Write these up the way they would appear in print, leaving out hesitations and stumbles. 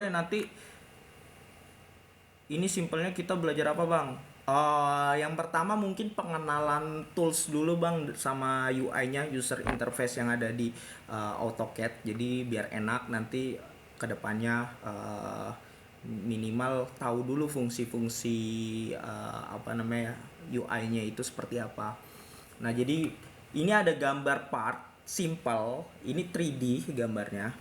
nanti ini simpelnya kita belajar apa bang? Yang pertama mungkin pengenalan tools dulu bang sama UI-nya, user interface yang ada di AutoCAD. Jadi biar enak nanti kedepannya minimal tahu dulu fungsi-fungsi apa namanya UI-nya itu seperti apa. Nah jadi ini ada gambar part simple, ini 3D gambarnya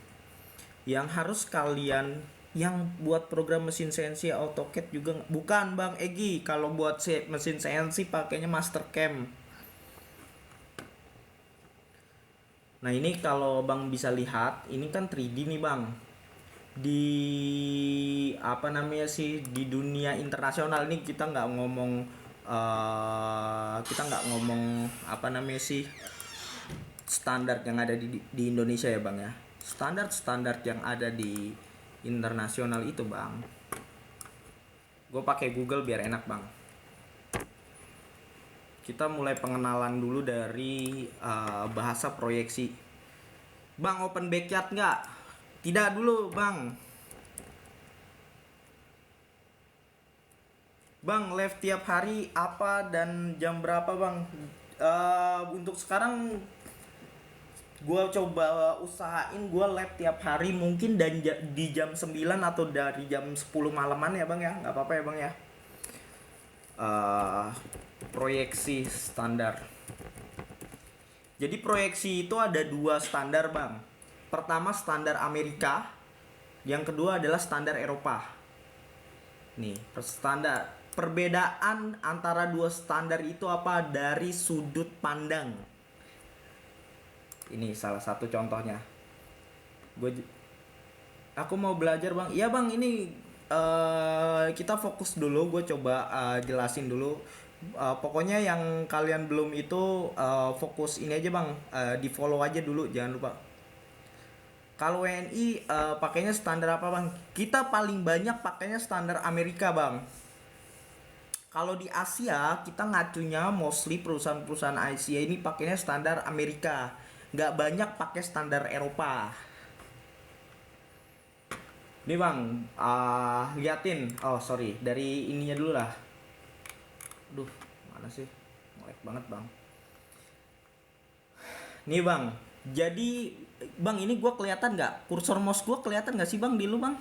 yang harus kalian yang buat program mesin CNC AutoCAD juga bukan Bang Egi, kalau buat mesin CNC pakainya Mastercam. Nah ini kalau Bang bisa lihat ini kan 3D nih Bang, di apa namanya sih, di dunia internasional nih kita nggak ngomong apa namanya sih standar yang ada di Indonesia ya bang ya, standar yang ada di internasional itu bang. Gue pakai Google biar enak bang. Kita mulai pengenalan dulu dari bahasa proyeksi. Bang open backyard nggak? Tidak dulu bang. Bang live tiap hari apa dan jam berapa bang? Untuk sekarang gue coba usahain gue live tiap hari mungkin dan di jam 9 atau dari jam 10 malaman ya bang ya, nggak apa-apa ya bang ya. Proyeksi standar. Jadi proyeksi itu ada dua standar bang. Pertama standar Amerika, yang kedua adalah standar Eropa. Nih standar, perbedaan antara dua standar itu apa? Dari sudut pandang. Ini salah satu contohnya. Aku mau belajar bang. Iya bang, ini kita fokus dulu. Gue coba jelasin dulu. Pokoknya yang kalian belum itu fokus ini aja bang. Di follow aja dulu, jangan lupa. Kalau WNI pakainya standar apa bang? Kita paling banyak pakainya standar Amerika bang. Kalau di Asia kita ngacunya mostly perusahaan-perusahaan Asia ini pakainya standar Amerika, nggak banyak pakai standar Eropa. Nih bang, liatin. Oh sorry, dari ininya dulu lah. Duh, mana sih? Melek banget bang. Nih bang, jadi bang ini gue kelihatan nggak? Kursor mouse gue kelihatan nggak sih bang di lu bang?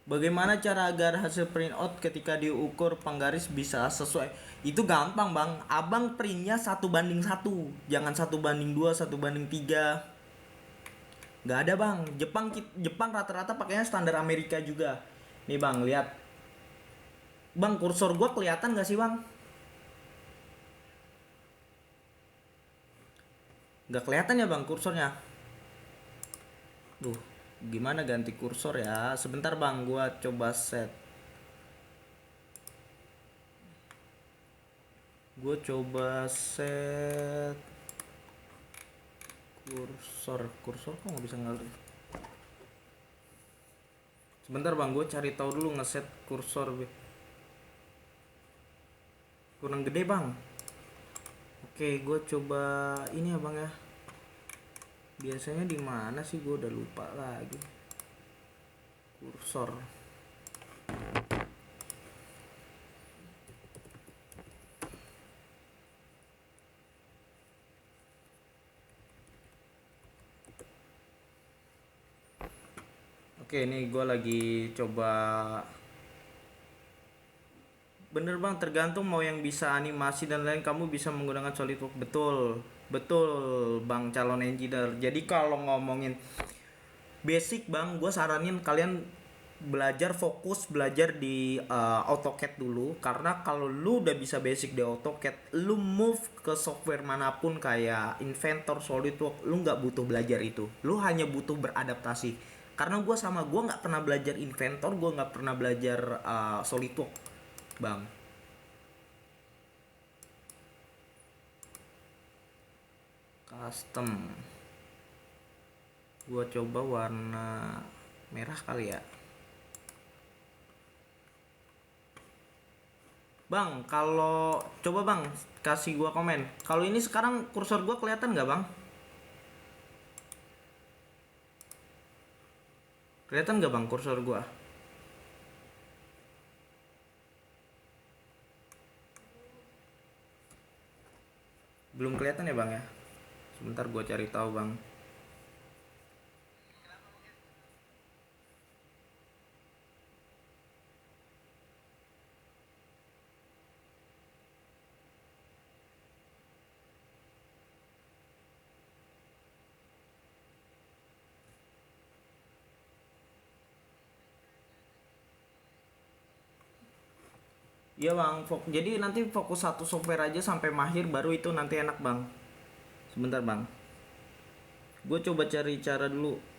Bagaimana cara agar hasil printout ketika diukur penggaris bisa sesuai? Itu gampang bang, abang printnya 1:1, jangan 1:2, 1:3. Nggak ada bang, Jepang rata-rata pakainya standar Amerika juga. Nih bang, lihat. Bang, kursor gua kelihatan nggak sih bang? Nggak kelihatan ya bang kursornya? Duh, gimana ganti kursor ya? Sebentar bang, gua coba set. Gue coba set kursor kok nggak bisa ngalir. Sebentar bang, gue cari tahu dulu ngeset kursor. Kurang gede bang. Oke, gue coba ini ya bang ya. Biasanya di mana sih, gue udah lupa lagi. Kursor. Oke, ini gue lagi coba. Bener bang, tergantung mau yang bisa animasi dan lain, kamu bisa menggunakan SolidWorks. Betul bang calon engineer. Jadi kalau ngomongin basic bang, gue saranin kalian fokus belajar di AutoCAD dulu. Karena kalau lu udah bisa basic di AutoCAD, lu move ke software manapun kayak Inventor, SolidWorks, lu nggak butuh belajar itu. Lu hanya butuh beradaptasi. Karena gue nggak pernah belajar Inventor, gue nggak pernah belajar SolidWorks bang. Custom, gue coba warna merah kali ya bang. Kalau coba bang kasih gue komen, kalau ini sekarang kursor gue kelihatan nggak bang? Kelihatan nggak bang kursor gua? Belum kelihatan ya bang ya? Sebentar gua cari tahu bang. Iya bang, jadi nanti fokus satu software aja sampai mahir baru itu nanti enak bang. Sebentar bang, gue coba cari cara dulu.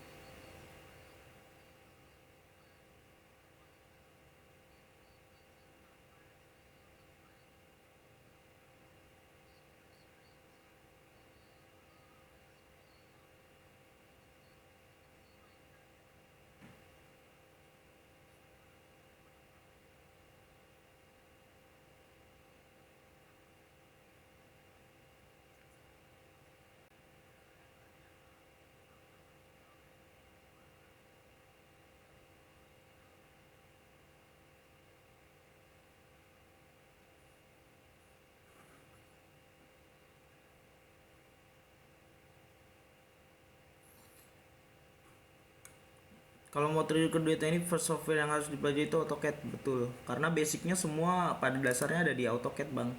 Kalau mau 3D kedua ini first software yang harus dipelajari itu AutoCAD, betul. Karena basicnya semua pada dasarnya ada di AutoCAD bang.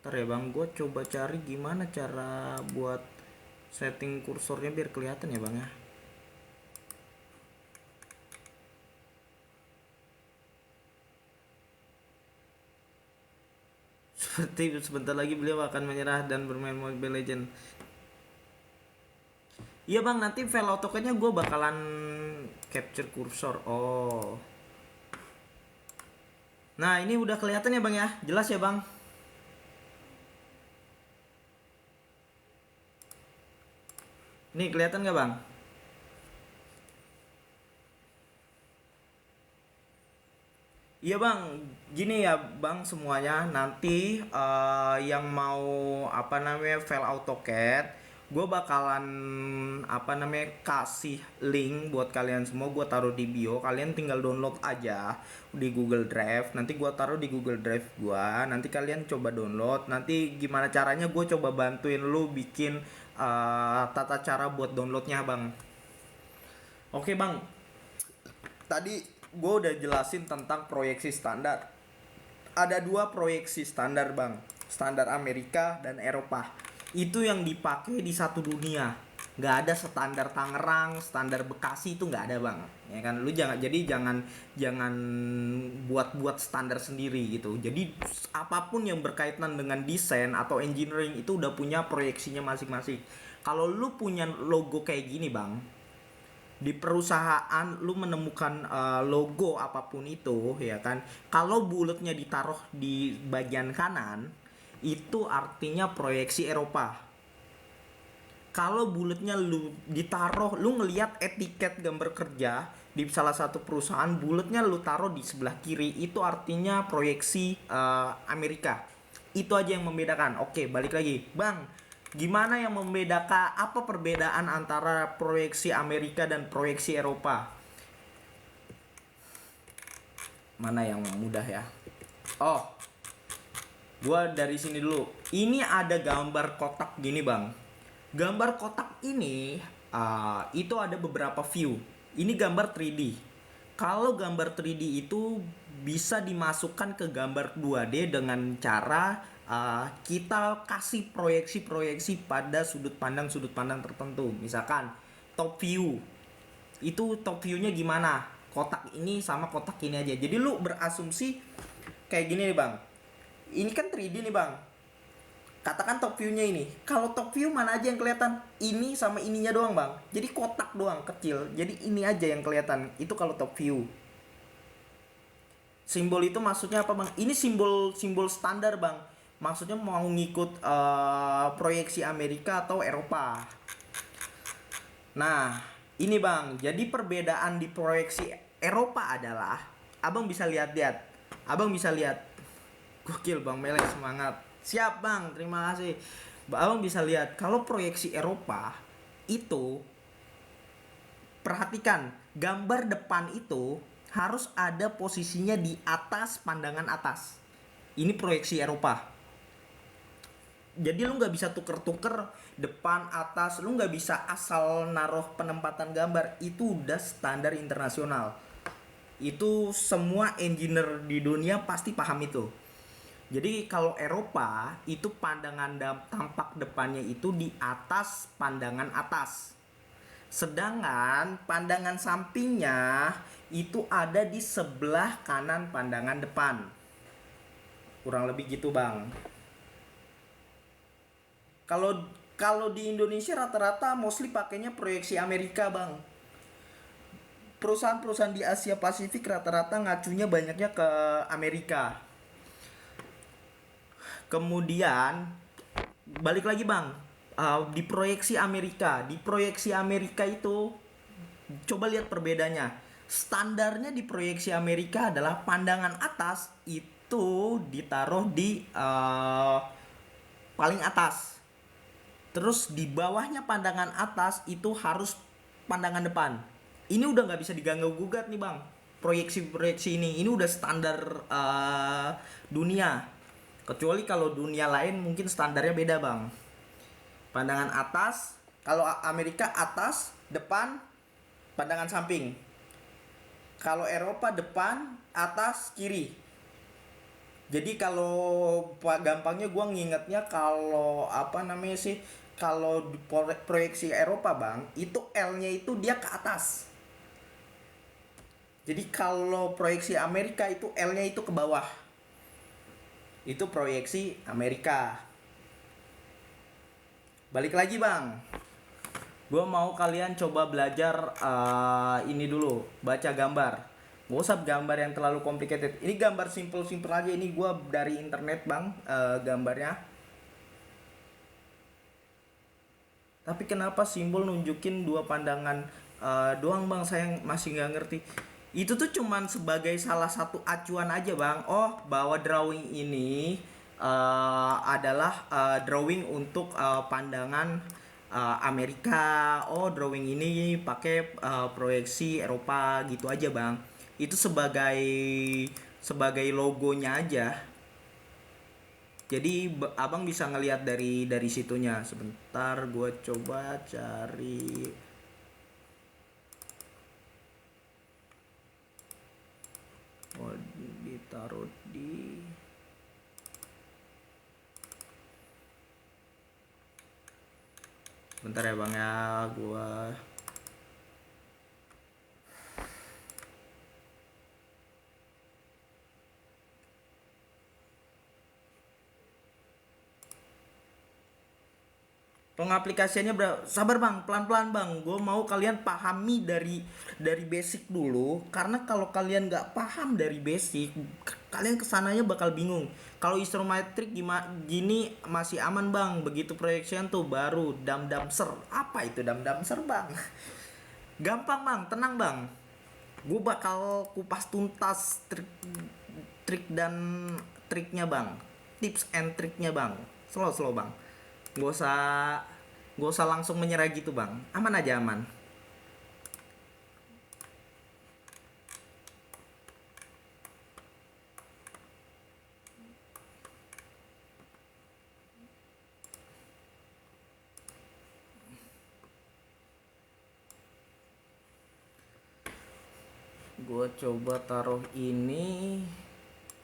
Ntar ya bang, gue coba cari gimana cara buat setting kursornya biar kelihatan ya bang ya. Seperti sebentar lagi beliau akan menyerah dan bermain Mobile Legend. Iya bang, nanti file AutoCAD-nya gue bakalan capture kursor. Oh. Nah ini udah kelihatan ya bang ya, jelas ya bang. Nih kelihatan gak bang? Iya bang, gini ya bang semuanya nanti yang mau apa namanya file AutoCAD, gue bakalan apa namanya kasih link buat kalian semua, gue taruh di bio, kalian tinggal download aja di Google Drive, nanti gue taruh di Google Drive gue, nanti kalian coba download, nanti gimana caranya gue coba bantuin lu bikin tata cara buat downloadnya bang. Oke bang, tadi gue udah jelasin tentang proyeksi standar. Ada dua proyeksi standar bang, standar Amerika dan Eropa. Itu yang dipakai di satu dunia. Nggak ada standar Tangerang, standar Bekasi, itu nggak ada bang. Ya kan, lu jangan buat-buat standar sendiri gitu. Jadi apapun yang berkaitan dengan desain atau engineering itu udah punya proyeksinya masing-masing. Kalau lu punya logo kayak gini bang, di perusahaan lu menemukan logo apapun itu ya kan, kalau bulatnya ditaruh di bagian kanan itu artinya proyeksi Eropa. Kalau bulatnya lu ditaruh, lu ngelihat etiket gambar kerja di salah satu perusahaan, bulatnya lu taruh di sebelah kiri, itu artinya proyeksi Amerika. Itu aja yang membedakan. Oke, balik lagi bang, gimana yang membedakan, apa perbedaan antara proyeksi Amerika dan proyeksi Eropa? Mana yang mudah ya? Oh, gua dari sini dulu. Ini ada gambar kotak gini bang. Gambar kotak ini itu ada beberapa view. Ini gambar 3D. Kalau gambar 3D itu bisa dimasukkan ke gambar 2D dengan cara kita kasih proyeksi-proyeksi pada sudut pandang tertentu. Misalkan top view. Itu top view-nya gimana? Kotak ini sama kotak ini aja. Jadi lu berasumsi kayak gini nih bang. Ini kan 3D nih bang. Katakan top view-nya ini. Kalau top view mana aja yang kelihatan? Ini sama ininya doang bang. Jadi kotak doang kecil. Jadi ini aja yang kelihatan. Itu kalau top view. Simbol itu maksudnya apa bang? Ini simbol standar bang. Maksudnya mau ngikut proyeksi Amerika atau Eropa. Nah ini bang. Jadi perbedaan di proyeksi Eropa adalah, abang bisa lihat-lihat. Abang bisa lihat. Gokil bang Melek, semangat. Siap bang, terima kasih. Abang bisa lihat kalau proyeksi Eropa itu perhatikan, gambar depan itu harus ada posisinya di atas pandangan atas. Ini proyeksi Eropa. Jadi lu nggak bisa tuker-tuker depan atas, lu nggak bisa asal naruh penempatan gambar. Itu udah standar internasional. Itu semua engineer di dunia pasti paham itu. Jadi kalau Eropa itu pandangan tampak depannya itu di atas pandangan atas. Sedangkan pandangan sampingnya itu ada di sebelah kanan pandangan depan. Kurang lebih gitu, Bang. Kalau kalau di Indonesia rata-rata mostly pakainya proyeksi Amerika, Bang. Perusahaan-perusahaan di Asia Pasifik rata-rata ngacunya banyaknya ke Amerika. Kemudian balik lagi, Bang. Di proyeksi Amerika itu coba lihat perbedaannya. Standarnya di proyeksi Amerika adalah pandangan atas itu ditaruh di paling atas. Terus di bawahnya pandangan atas itu harus pandangan depan. Ini udah nggak bisa diganggu gugat nih, Bang. Proyeksi ini udah standar dunia. Kecuali kalau dunia lain mungkin standarnya beda, Bang. Pandangan atas, kalau Amerika atas, depan, pandangan samping. Kalau Eropa depan, atas, kiri. Jadi kalau gampangnya gue ngingetnya kalau kalau proyeksi Eropa, Bang, itu L-nya itu dia ke atas. Jadi kalau proyeksi Amerika itu L-nya itu ke bawah. Itu proyeksi Amerika. Balik lagi, Bang. Gue mau kalian coba belajar ini dulu, baca gambar. Gak usah gambar yang terlalu complicated. Ini gambar simple aja. Ini gue dari internet, Bang, gambarnya. Tapi kenapa simbol nunjukin dua pandangan doang, Bang? Saya masih nggak ngerti. Itu tuh cuman sebagai salah satu acuan aja, Bang. Oh, bahwa drawing ini adalah drawing untuk pandangan Amerika. Oh, drawing ini pakai proyeksi Eropa gitu aja, Bang. Itu sebagai logonya aja. Jadi abang bisa ngelihat dari situnya. Sebentar, gue coba cari. Oh, ditaruh di. Bentar ya, Bang, ya, gue. Pengaplikasiannya sabar, Bang, pelan-pelan, Bang. Gue mau kalian pahami dari basic dulu, karena kalau kalian nggak paham dari basic, kalian kesananya bakal bingung. Kalau isometrik gini masih aman, Bang. Begitu projection tuh baru damser. Apa itu damser, Bang? Gampang, Bang, tenang, Bang. Gue bakal kupas tuntas trik dan triknya, Bang. Tips and triknya, Bang. Slow, Bang. Gak usah langsung menyerah gitu, Bang. Aman aja, aman. Gue coba taruh ini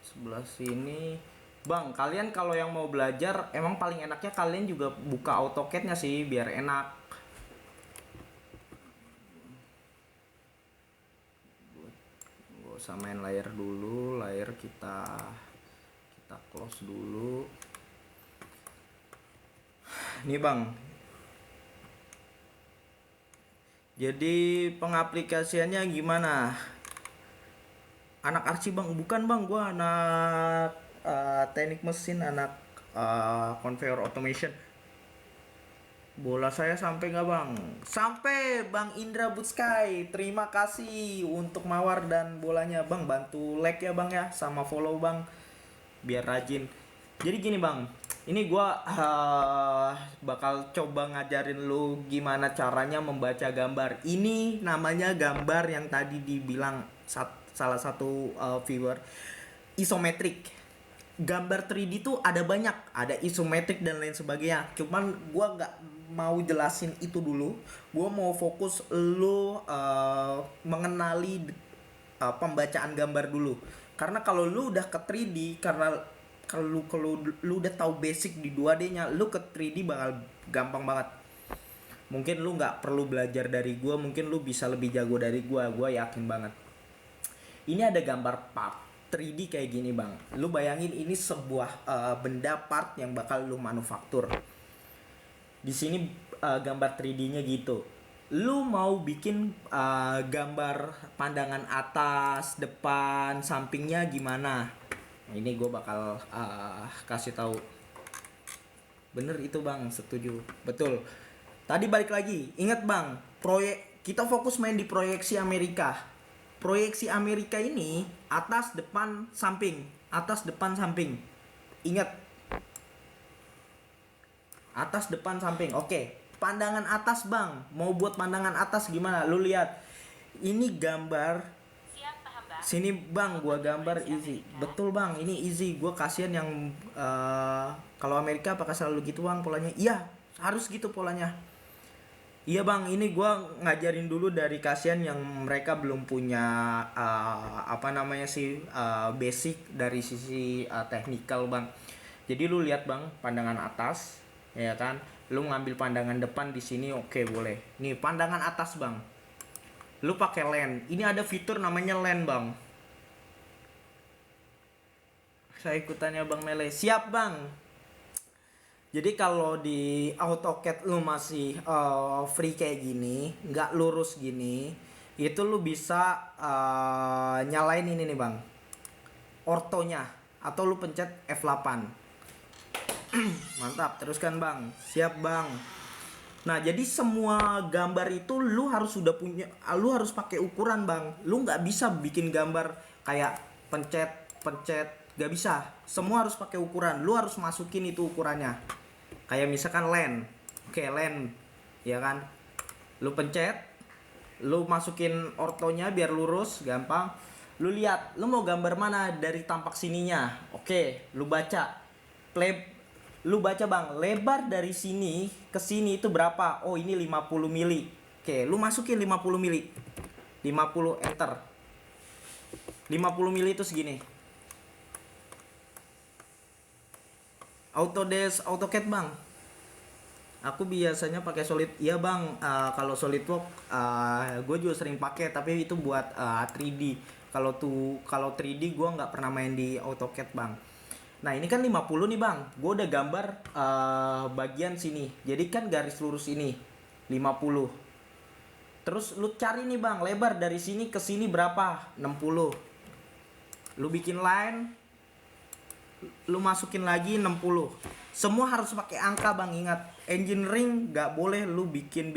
sebelah sini. Bang, kalian kalau yang mau belajar emang paling enaknya kalian juga buka AutoCAD-nya sih biar enak. Gak usah main layer dulu, layer kita close dulu. Nih, Bang. Jadi pengaplikasiannya gimana? Anak arsi, Bang? Bukan, Bang, gua anak teknik mesin, anak conveyor automation. Bola saya sampai nggak, Bang? Sampai, Bang Indra Butsky. Terima kasih untuk mawar dan bolanya, Bang. Bantu like ya, Bang, ya, sama follow, Bang, biar rajin. Jadi gini, Bang. Ini gua bakal coba ngajarin lu gimana caranya membaca gambar. Ini namanya gambar yang tadi dibilang salah satu viewer, isometrik. Gambar 3D tuh ada banyak, ada isometrik dan lain sebagainya. Cuman gua nggak mau jelasin itu dulu. Gua mau fokus lu mengenali pembacaan gambar dulu. Karena kalau lu udah ke 3D, karena kalau lu udah tahu basic di 2D-nya, lu ke 3D bakal gampang banget. Mungkin lu nggak perlu belajar dari gua, mungkin lu bisa lebih jago dari gua yakin banget. Ini ada gambar part 3D kayak gini bang. Lu bayangin ini sebuah benda part yang bakal lu manufaktur. Di sini gambar 3D-nya gitu. Lu mau bikin gambar pandangan atas, depan, sampingnya gimana? Nah, ini gue bakal kasih tahu. Bener itu bang, setuju, betul. Tadi balik lagi, ingat bang, kita fokus main di proyeksi Amerika. Proyeksi Amerika ini atas, depan, samping, atas, depan, samping. Ingat, atas, depan, samping. Oke, pandangan atas bang, mau buat pandangan atas gimana? Lu lihat, ini gambar. Sini bang, gua gambar easy. Betul bang, ini easy. Gua kasihan yang kalau Amerika apakah selalu gitu bang polanya? Iya, harus gitu polanya. Iya bang, ini gua ngajarin dulu dari kasihan yang mereka belum punya basic dari sisi teknikal bang. Jadi lu lihat bang, pandangan atas, ya kan? Lu ngambil pandangan depan di sini, oke boleh. Nih pandangan atas bang. Lu pakai lens. Ini ada fitur namanya lens bang. Saya ikutannya bang Mele. Siap bang. Jadi kalau di AutoCAD lu masih free kayak gini, nggak lurus gini, itu lu bisa nyalain ini nih bang, ortonya, atau lu pencet F8. Mantap, teruskan bang. Siap bang. Nah, jadi semua gambar itu lu harus pakai ukuran bang. Lu nggak bisa bikin gambar kayak pencet, nggak bisa. Semua harus pakai ukuran. Lu harus masukin itu ukurannya. Kayak misalkan lens. Oke, lens, ya kan? Lu pencet, lu masukin ortonya biar lurus, gampang. Lu lihat, lu mau gambar mana dari tampak sininya. Oke, lu baca. Lu baca bang, lebar dari sini ke sini itu berapa? Oh ini 50 mili. Oke, lu masukin 50 mili. 50 enter. 50 mili itu segini. AutoCAD bang. Aku biasanya pakai Solid. Iya bang, kalau SolidWorks gue juga sering pakai, tapi itu buat 3D. Kalau 3D gue nggak pernah main di AutoCAD bang. Nah ini kan 50 nih bang, gue udah gambar bagian sini. Jadi kan garis lurus ini 50. Terus lu cari nih bang, lebar dari sini ke sini berapa? 60. Lu bikin line, lu masukin lagi 60. Semua harus pakai angka bang, ingat. Engineering gak boleh lu bikin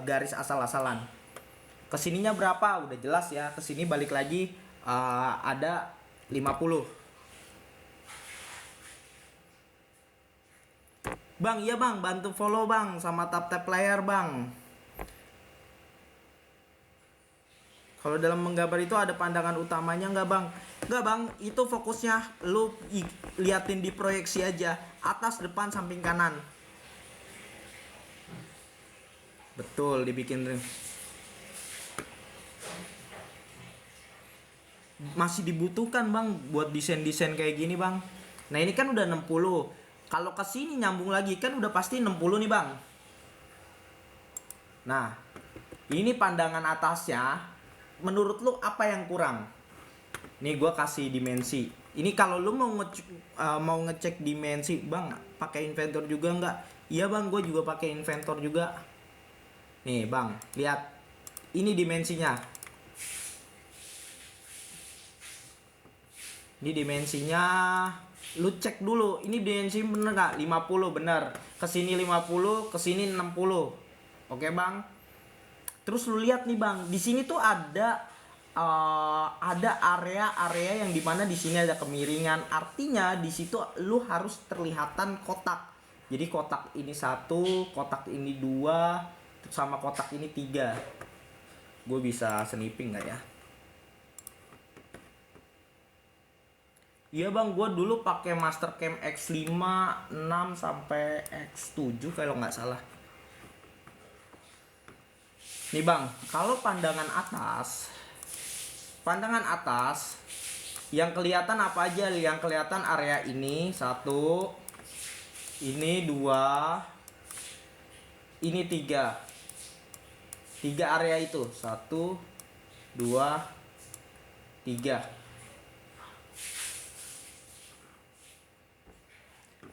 garis asal-asalan. Kesininya berapa? Udah jelas ya. Kesini balik lagi. Ada 50. Bang, iya bang, bantu follow bang sama tap layar bang. Kalau dalam menggambar itu ada pandangan utamanya nggak bang? Nggak bang, itu fokusnya lu liatin di proyeksi aja, atas, depan, samping, kanan. Betul, dibikin ring. Masih dibutuhkan bang buat desain kayak gini bang. Nah ini kan udah 60. Kalau ke sini nyambung lagi kan udah pasti 60 nih bang. Nah ini pandangan atasnya, menurut lu apa yang kurang? Nih gua kasih dimensi. Ini kalau lu mau ngecek dimensi bang, pakai inventor juga nggak? Iya bang, gue juga pakai inventor juga. Nih bang, lihat ini dimensinya. Ini dimensinya, lu cek dulu, ini dimensi bener gak? 50 bener. Kesini 50, kesini 60. Oke bang. Terus lu lihat nih bang, di sini tuh ada ada area-area yang dimana di sini ada kemiringan, artinya di situ lu harus terlihatan kotak. Jadi kotak ini 1, kotak ini 2, sama kotak ini 3. Gue bisa sniping nggak ya? Iya bang, gue dulu pakai Mastercam X5, 6 sampai X7 kalau nggak salah. Nih bang, kalau pandangan atas, yang kelihatan apa aja? Yang kelihatan area ini 1, ini 2, ini 3. 3 area itu 1, 2, 3.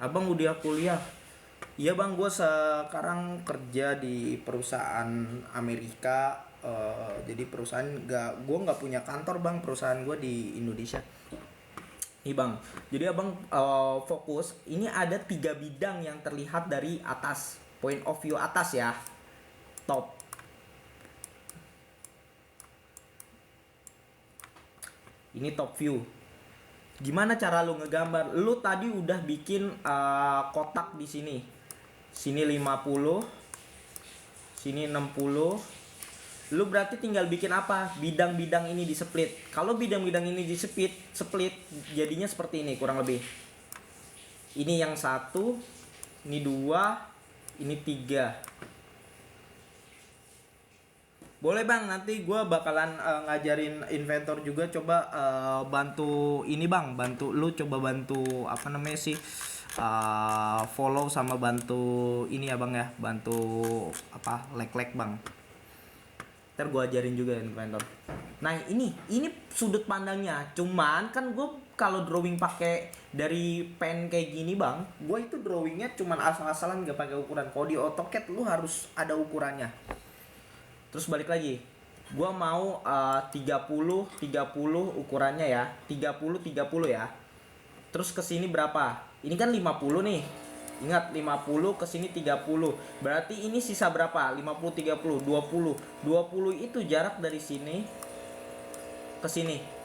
Abang udah kuliah? Iya bang, gue sekarang kerja di perusahaan Amerika. Jadi perusahaan gue nggak punya kantor bang, perusahaan gue di Indonesia. Nih bang, jadi abang fokus. Ini ada 3 bidang yang terlihat dari atas, point of view atas ya, top. Ini top view. Gimana cara lu ngegambar? Lu tadi udah bikin kotak di sini. Sini 50, sini 60. Lu berarti tinggal bikin apa? Bidang-bidang ini di split. Kalau bidang-bidang ini di split jadinya seperti ini kurang lebih. Ini yang 1, ini 2, ini 3. Boleh bang, nanti gue bakalan ngajarin inventor juga. Coba bantu ini bang, bantu lu, coba bantu apa namanya sih, follow sama bantu ini ya bang ya, bantu apa, like bang. Ntar gue ajarin juga inventor. Nah ini sudut pandangnya. Cuman kan gue kalau drawing pakai dari pen kayak gini bang, gue itu drawingnya cuman asal-asalan, gak pakai ukuran. Kalau di AutoCAD lu harus ada ukurannya. Terus balik lagi, gua mau 30 ukurannya ya, 30 ya. Terus ke sini berapa? Ini kan 50 nih. Ingat 50 ke sini 30. Berarti ini sisa berapa? 50 30 20. 20 itu jarak dari sini ke sini.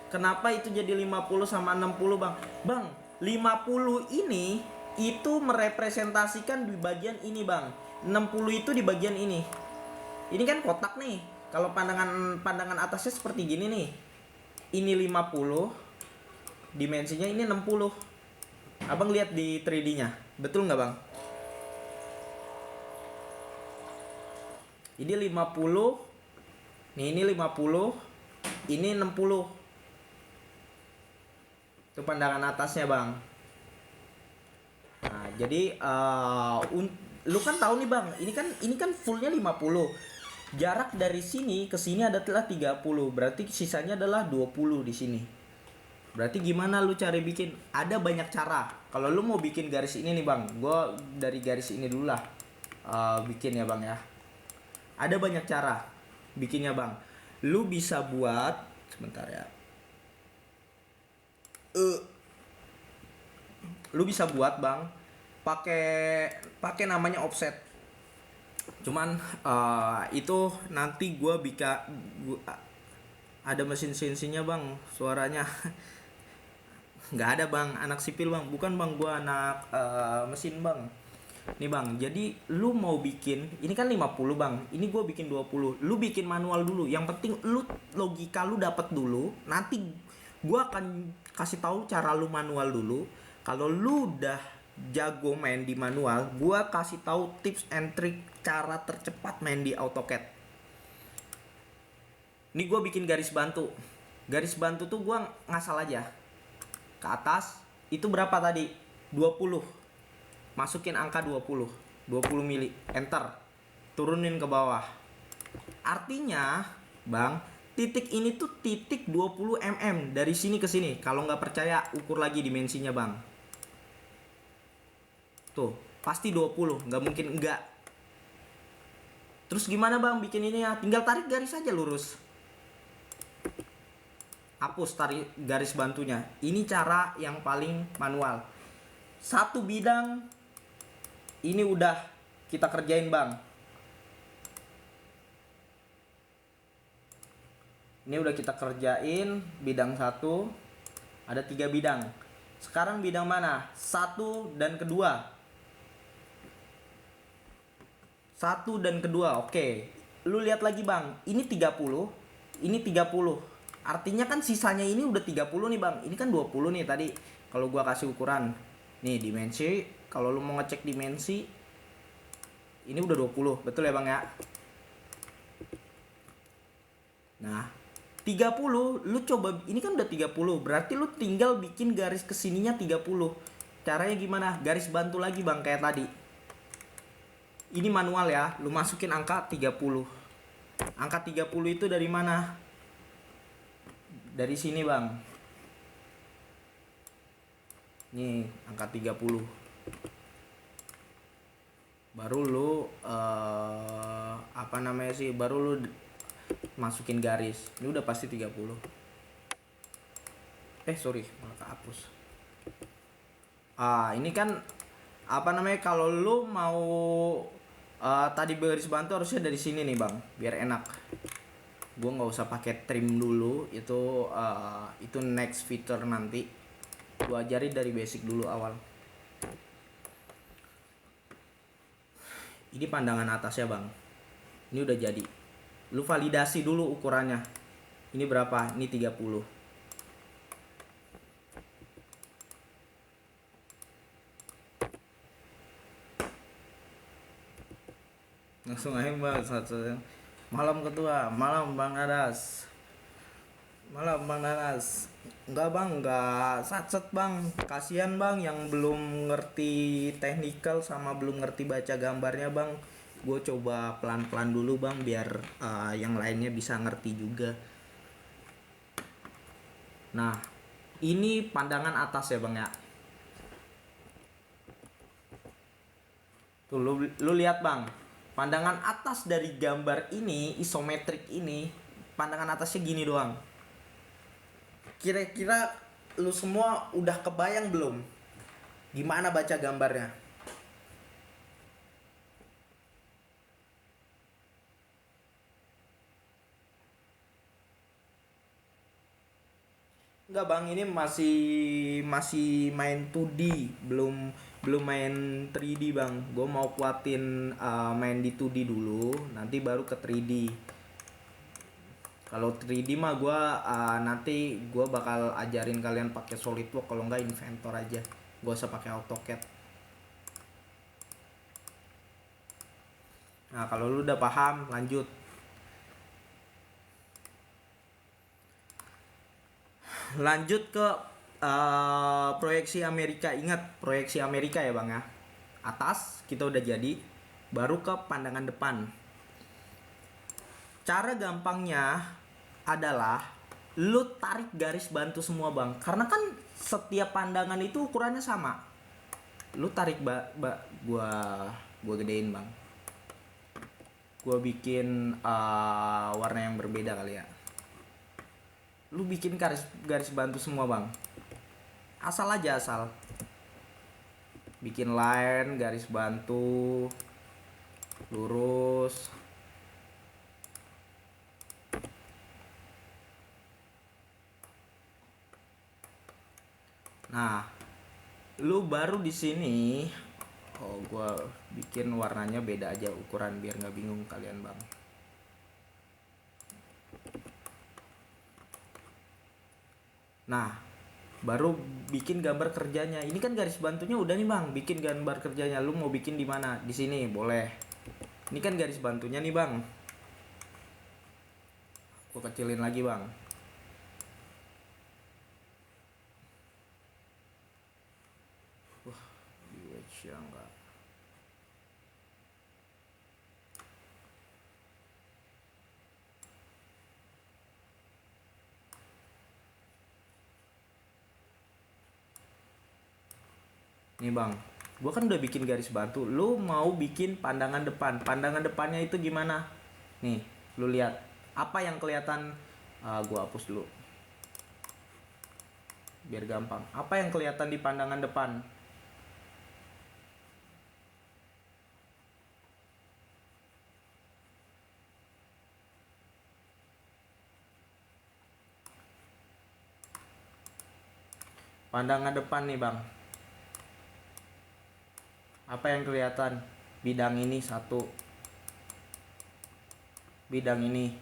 Kenapa itu jadi 50 sama 60 bang? Bang, 50 ini itu merepresentasikan di bagian ini bang. 60 itu di bagian ini. Ini kan kotak nih. Kalau pandangan atasnya seperti gini nih. Ini 50, dimensinya ini 60. Abang lihat di 3D-nya. Betul nggak bang? Ini 50. Nih ini 50. Ini 60. Itu pandangan atasnya bang. Nah jadi lu kan tahu nih bang, ini kan fullnya 50. Jarak dari sini ke sini adalah 30. Berarti sisanya adalah 20 di sini. Berarti gimana lu cari bikin? Ada banyak cara. Kalau lu mau bikin garis ini nih bang, gue dari garis ini dulu lah bikin ya bang ya. Ada banyak cara bikinnya bang. Lu bisa buat, sebentar ya. Lu bisa buat bang pakai namanya offset. Cuman itu nanti gua ada mesin CNC-nya bang, suaranya nggak ada bang, anak sipil bang, bukan bang, gua anak mesin bang. Nih bang, jadi lu mau bikin ini kan 50 bang, ini gua bikin 20. Lu bikin manual dulu, yang penting lu logika lu dapat dulu, nanti gua akan kasih tahu cara lu manual dulu. Kalau lu udah jago main di manual, gua kasih tahu tips and trick cara tercepat main di AutoCAD. Ini gua bikin garis bantu. Garis bantu tuh gua ngasal aja. Ke atas itu berapa tadi? 20. Masukin angka 20 mili, enter. Turunin ke bawah. Artinya, bang, titik ini tuh titik 20 mm dari sini ke sini. Kalau nggak percaya, ukur lagi dimensinya bang. Tuh, pasti 20, nggak mungkin enggak. Terus gimana bang bikin ini ya? Tinggal tarik garis aja lurus. Hapus tarik garis bantunya. Ini cara yang paling manual. Satu bidang Ini udah kita kerjain bang. Ini udah kita kerjain bidang 1. Ada 3 bidang. Sekarang bidang mana? 1 dan kedua. 1 dan kedua. Oke. Lu lihat lagi bang. Ini 30. Ini 30. Artinya kan sisanya ini udah 30 nih bang. Ini kan 20 nih tadi. Kalau gua kasih ukuran. Nih dimensi. Kalau lu mau ngecek dimensi. Ini udah 20. Betul ya bang ya? Nah. 30 lu coba, ini kan udah 30, berarti lu tinggal bikin garis kesininya 30. Caranya gimana? Garis bantu lagi bang kayak tadi. Ini manual ya, lu masukin angka 30. Angka 30 itu dari mana? Dari sini bang. Nih angka 30. Baru lu apa namanya sih? Baru lu masukin garis. Ini udah pasti 30. Sorry, malah kehapus. Ini kan apa namanya, kalau lu mau tadi garis bantu harusnya dari sini nih bang, biar enak. Gua nggak usah pakai trim dulu, itu next feature nanti. Gua ajarin dari basic dulu awal. Ini pandangan atasnya bang. Ini udah jadi. Lu validasi dulu ukurannya. Ini berapa? Ini 30. Langsung aja bang. Malam ketua, malam bang Adas. Malam bang Adas. Enggak bang, enggak satset bang. Kasihan bang yang belum ngerti technical sama belum ngerti baca gambarnya bang. Gue coba pelan-pelan dulu bang biar yang lainnya bisa ngerti juga. Nah, ini pandangan atas ya bang ya. Tuh lu lihat bang, pandangan atas dari gambar ini, isometrik ini, pandangan atasnya gini doang. Kira-kira lu semua udah kebayang belum gimana baca gambarnya? Enggak bang, ini masih main 2D, belum main 3D bang. Gue mau kuatin main di 2D dulu, nanti baru ke 3D. Kalau 3D mah gue nanti gue bakal ajarin kalian pakai SolidWorks, kalau enggak Inventor aja. Gue usah pakai AutoCAD. Nah kalau lu udah paham, lanjut. Lanjut ke proyeksi Amerika. Ingat proyeksi Amerika ya bang ya. Atas kita udah jadi, baru ke pandangan depan. Cara gampangnya adalah lu tarik garis bantu semua bang, karena kan setiap pandangan itu ukurannya sama. Lu tarik gua gedein bang. Gua bikin warna yang berbeda kali ya. Lu bikin garis bantu semua bang, asal bikin line garis bantu lurus. Nah lu baru di sini, gua bikin warnanya beda aja ukuran biar nggak bingung kalian bang. Nah, baru bikin gambar kerjanya. Ini kan garis bantunya udah nih bang. Bikin gambar kerjanya. Lu mau bikin di mana? Di sini boleh. Ini kan garis bantunya nih bang. Gua kecilin lagi bang. Wah, di wedge ya enggak. Nih bang, gua kan udah bikin garis bantu. Lu mau bikin pandangan depan. Pandangan depannya itu gimana? Nih, lu lihat. Apa yang kelihatan? Gua hapus dulu. Biar gampang. Apa yang kelihatan di pandangan depan? Pandangan depan nih bang, apa yang kelihatan? Bidang ini satu, bidang ini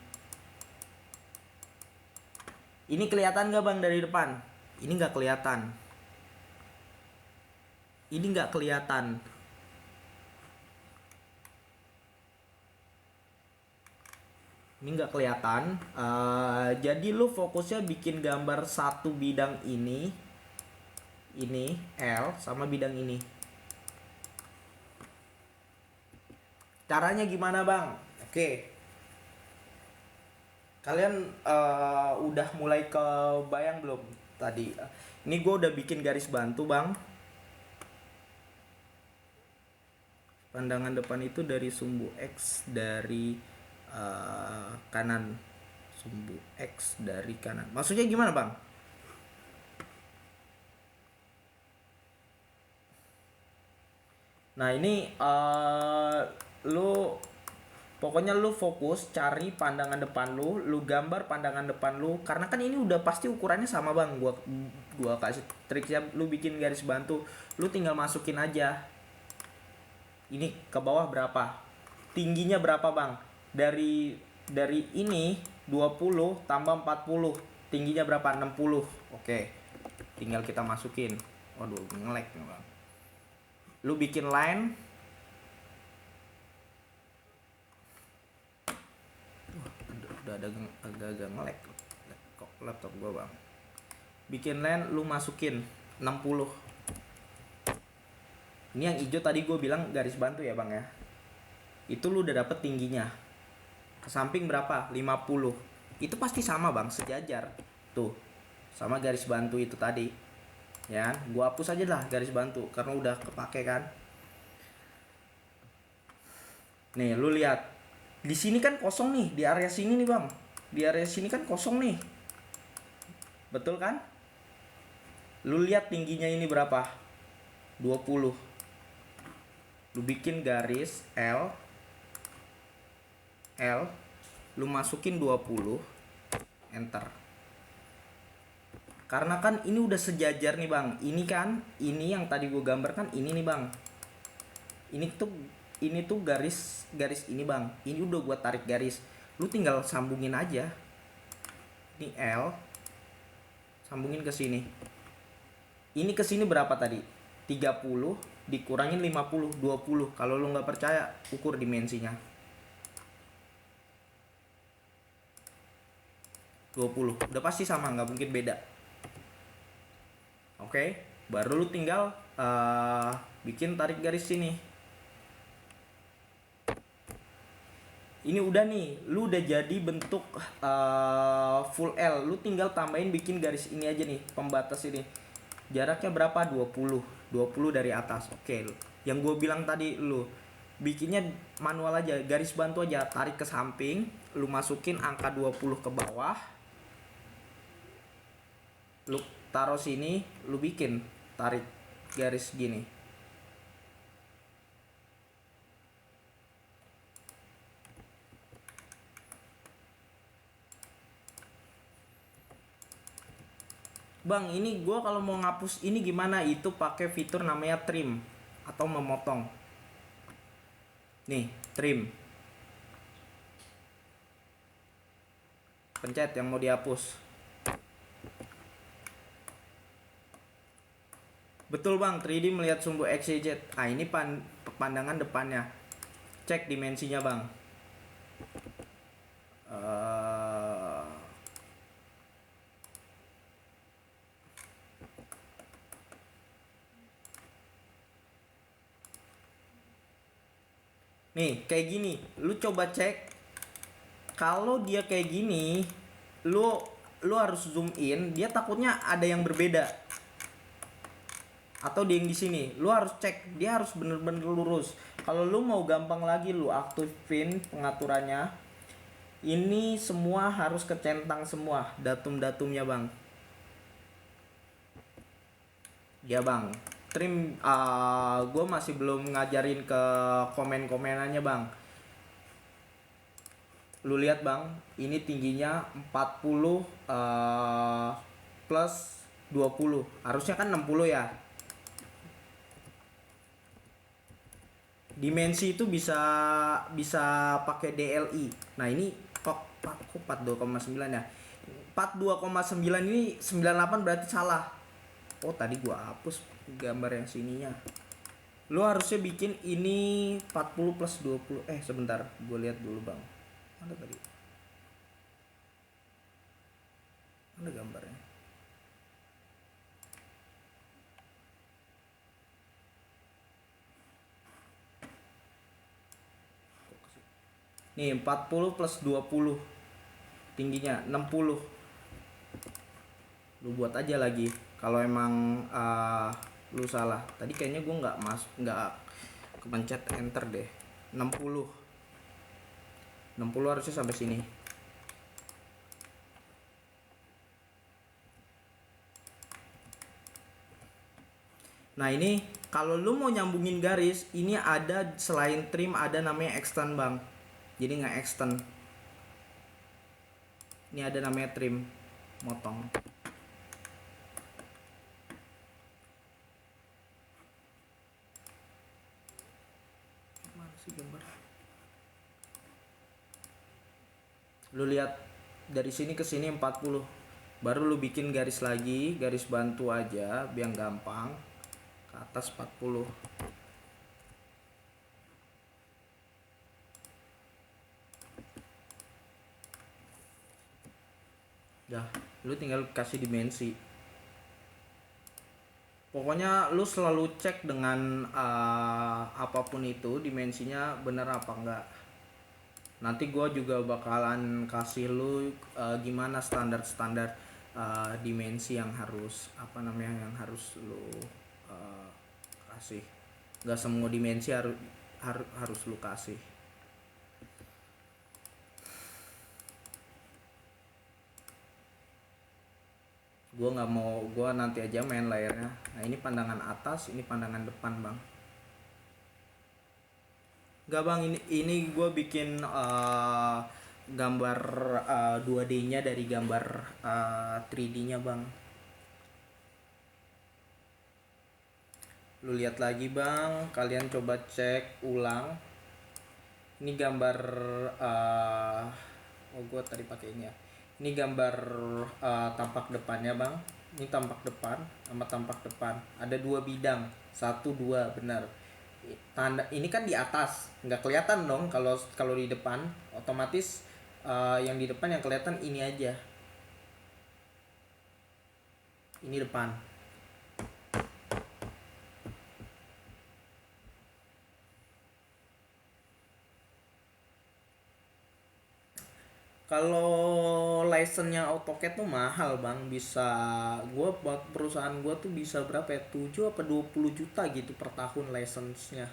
kelihatan gak bang dari depan? Ini nggak kelihatan, ini nggak kelihatan. Ini nggak kelihatan. Jadi lu fokusnya bikin gambar satu bidang ini L sama bidang ini. Caranya gimana bang? Oke, kalian udah mulai kebayang belum tadi? Ini gue udah bikin garis bantu bang. Pandangan depan itu dari sumbu X dari kanan, sumbu X dari kanan. Maksudnya gimana bang? Nah ini lu pokoknya lu fokus cari pandangan depan lu gambar pandangan depan lu, karena kan ini udah pasti ukurannya sama bang. Gua kasih triknya, lu bikin garis bantu, lu tinggal masukin aja. Ini ke bawah berapa? Tingginya berapa bang? Dari ini 20 tambah 40, tingginya berapa? 60. Oke. Tinggal kita masukin. Waduh, nge-lag nih bang. Lu bikin line. Udah ada agak-agak nge-lag kok laptop gua bang. Bikin line, lu masukin 60. Ini yang hijau tadi gue bilang garis bantu ya bang ya. Itu lu udah dapet tingginya. Ke samping berapa? 50. Itu pasti sama bang, sejajar. Tuh, sama garis bantu itu tadi. Ya, gua hapus aja lah garis bantu karena udah kepake kan. Nih, lu lihat. Di sini kan kosong nih, di area sini nih bang. Di area sini kan kosong nih. Betul kan? Lu lihat tingginya ini berapa? 20. Lu bikin garis L, lu masukin 20, enter. Karena kan ini udah sejajar nih bang. Ini kan, ini yang tadi gue gambarkan ini nih bang. Ini tuh garis ini bang. Ini udah gue tarik garis. Lu tinggal sambungin aja. Ini L, sambungin ke sini. Ini ke sini berapa tadi? 30 dikurangin 50, 20. Kalau lu nggak percaya, ukur dimensinya. 20. Udah pasti sama, nggak mungkin beda. Oke, baru lu tinggal bikin tarik garis sini. Ini udah nih, lu udah jadi bentuk full L. Lu tinggal tambahin bikin garis ini aja nih, pembatas ini. Jaraknya berapa? 20 dari atas. Oke, yang gue bilang tadi, lu bikinnya manual aja, garis bantu aja, tarik ke samping, lu masukin angka 20 ke bawah, lu taruh sini, lu bikin tarik garis gini. Bang, ini gue kalau mau ngapus ini gimana? Itu pakai fitur namanya trim atau memotong. Nih, trim. Pencet yang mau dihapus. Betul bang, 3D melihat sumbu X, Y, Z. Ah, ini pandangan depannya. Cek dimensinya bang. Nih, kayak gini. Lu coba cek. Kalau dia kayak gini, lu harus zoom in. Dia takutnya ada yang berbeda. Atau dia yang di sini. Lu harus cek. Dia harus bener-bener lurus. Kalau lu mau gampang lagi, lu aktifin pengaturannya. Ini semua harus kecentang semua. Datum-datumnya bang. Ya bang. Trim, gue masih belum ngajarin ke komen-komenannya bang. Lu lihat bang, ini tingginya 40 plus 20. Harusnya kan 60 ya. Dimensi itu bisa bisa pakai DLI. Nah, ini kok 42,9 ya. 42,9 ini 98 berarti salah. Oh, tadi gua hapus gambar yang sininya. Lu harusnya bikin ini 40 plus 20. Sebentar, gue lihat dulu, Bang. Mana tadi? Mana gambarnya? Nih, 40 plus 20. Tingginya 60. Lu buat aja lagi. Kalau emang lu salah. Tadi kayaknya gue nggak kepencet enter deh. 60 harusnya sampai sini. Nah, ini kalau lu mau nyambungin garis, ini ada selain trim ada namanya extend, Bang. Jadi nggak extend. Ini ada namanya trim, motong. Mana sih gambar? Lu lihat dari sini ke sini 40. Baru lu bikin garis lagi, garis bantu aja biar gampang. Ke atas 40. Dah, lu tinggal kasih dimensi. Pokoknya lu selalu cek dengan apapun itu dimensinya bener apa enggak. Nanti gua juga bakalan kasih lu gimana standar dimensi yang harus yang harus lu kasih. Gak semua dimensi harus lu kasih. Gua nanti aja main layarnya. Nah, ini pandangan atas, ini pandangan depan, Bang. Gak, Bang, ini gue bikin gambar 2D-nya dari gambar 3D-nya, Bang. Lu lihat lagi, Bang. Kalian coba cek ulang. Ini gambar gue tadi pakai ini ya. Ini gambar tampak depannya, Bang. Ini tampak depan sama tampak depan. Ada 2 bidang. 1 2, benar. Tanda ini kan di atas, nggak kelihatan dong kalau di depan. Otomatis yang di depan yang kelihatan ini aja. Ini depan. Kalau license-nya AutoCAD tuh mahal, Bang. Gua buat perusahaan gua tuh bisa berapa ya? 7 apa 20 juta gitu per tahun license-nya.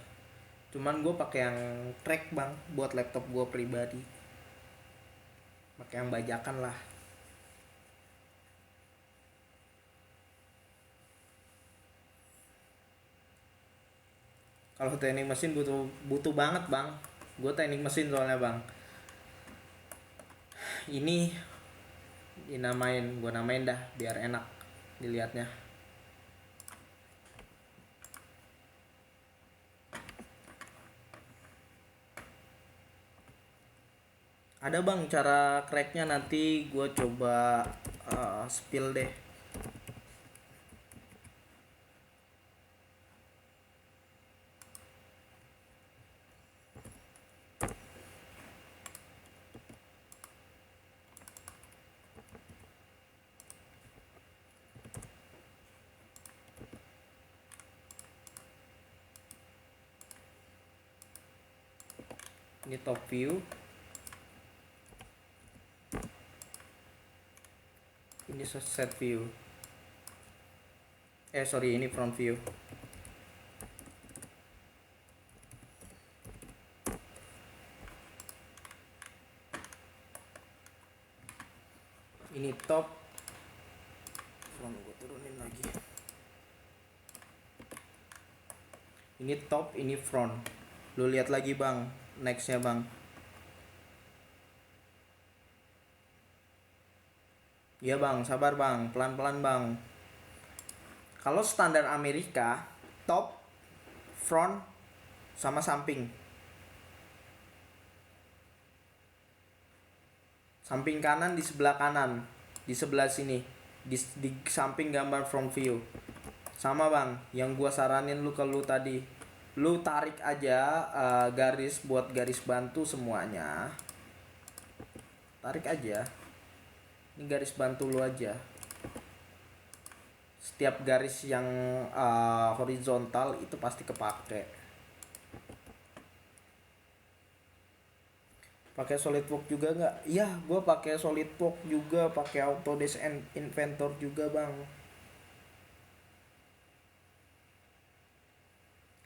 Cuman gue pakai yang track, Bang, buat laptop gue pribadi. Pakai yang bajakan lah. Kalau teknik mesin butuh banget, Bang. Gue teknik mesin soalnya, Bang. Ini gue namain dah biar enak dilihatnya. Ada, Bang, cara cracknya nanti gue coba spill deh. Ini top view. Ini set view. Sorry, ini front view. Ini top. Front gue turunin lagi. Ini top, ini front. Lu lihat lagi, Bang. Nextnya, Bang. Iya, Bang, sabar, Bang. Pelan-pelan, Bang. Kalau standar Amerika, top, front, sama samping. Samping kanan di sebelah kanan, di sebelah sini, di samping gambar front view. Sama bang, yang gua saranin lu ke lu tadi, lu tarik aja garis buat garis bantu semuanya. Tarik aja. Ini garis bantu lu aja. Setiap garis yang horizontal itu pasti kepake. Pakai SolidWorks juga nggak? Iya, gue pakai SolidWorks juga, pakai Autodesk Inventor juga bang.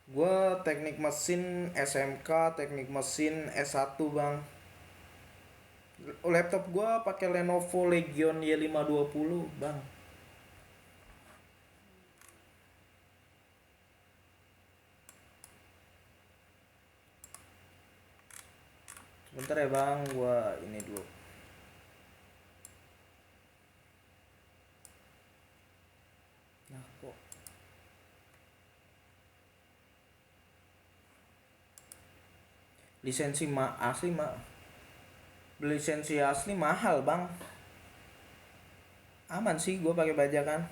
Gue teknik mesin SMK, teknik mesin S1 bang. Laptop gue pakai Lenovo Legion Y520 bang. Bentar ya bang, gue ini dulu. Nah kok lisensi asli lisensi asli mahal bang. Aman sih gue pakai bajakan.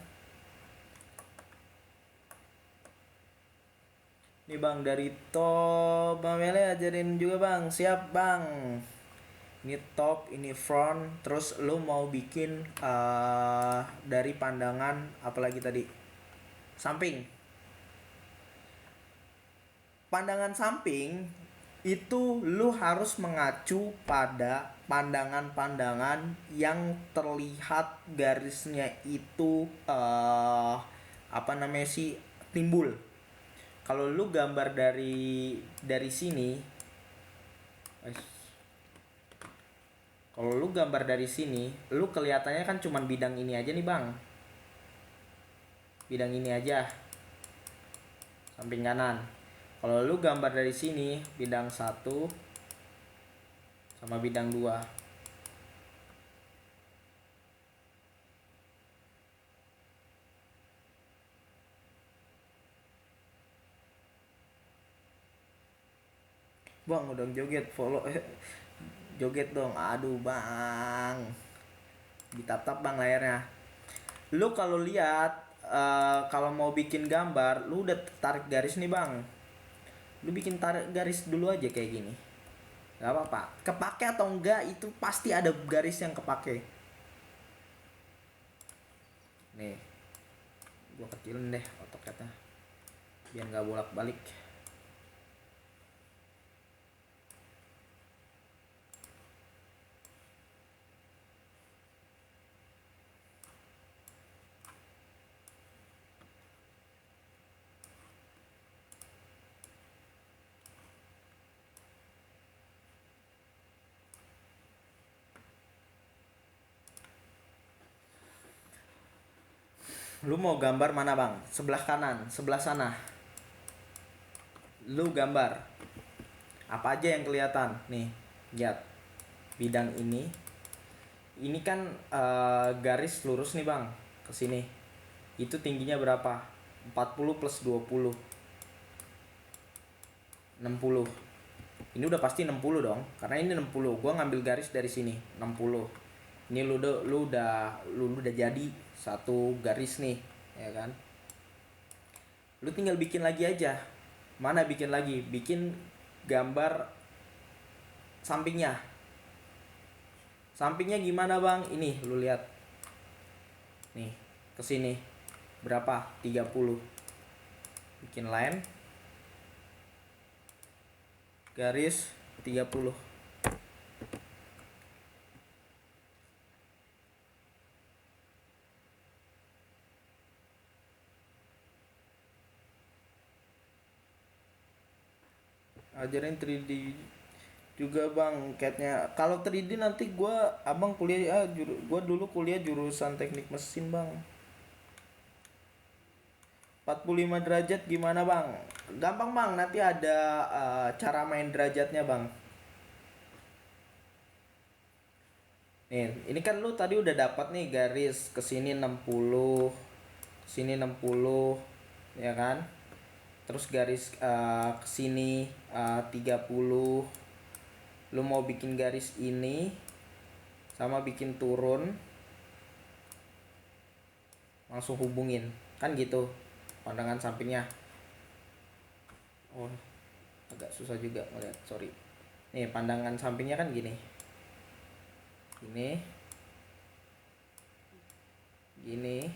Nih bang, dari top Bang Mele ajarin juga bang. Siap bang. Ini top, ini front. Terus lu mau bikin dari pandangan apalagi tadi, samping. Pandangan samping itu lu harus mengacu pada pandangan-pandangan yang terlihat garisnya itu apa namanya sih, timbul. Kalau lu gambar dari sini, kalau lu gambar dari sini, lu kelihatannya kan cuman bidang ini aja nih bang, bidang ini aja, samping kanan. Kalau lu gambar dari sini, bidang 1 sama bidang 2. Bang udah joget, follow joget dong. Aduh bang, ditap-tap bang layarnya. Lu kalau lihat kalau mau bikin gambar, lu udah tarik garis nih bang, lu bikin tarik garis dulu aja kayak gini, nggak apa-apa. Kepake atau enggak itu pasti ada garis yang kepake. Nih, gua kecilin deh AutoCAD-nya biar nggak bolak-balik. Lu mau gambar mana bang? Sebelah kanan, sebelah sana. Lu gambar apa aja yang kelihatan nih. Lihat bidang ini kan garis lurus nih bang ke sini. Itu tingginya berapa? 40 plus 20, 60. Ini udah pasti 60 dong, karena ini 60. Gua ngambil garis dari sini 60. Ini lu udah jadi satu garis nih, ya kan? Lu tinggal bikin lagi aja. Mana bikin lagi? Bikin gambar sampingnya. Sampingnya gimana bang? Ini lu lihat. Nih, ke sini. Berapa? 30. Bikin line. Garis 30. Ajarin 3D juga bang catnya. Kalau 3D nanti abang kuliah gua dulu kuliah jurusan teknik mesin bang. 45 derajat gimana bang? Gampang bang, nanti ada cara main derajatnya bang. Nih, ini kan lu tadi udah dapat nih garis kesini 60, sini 60 ya kan, terus garis ke sini 30. Lu mau bikin garis ini sama bikin turun langsung hubungin kan gitu pandangan sampingnya. Oh agak susah juga ngeliat, sorry. Nih pandangan sampingnya kan gini, gini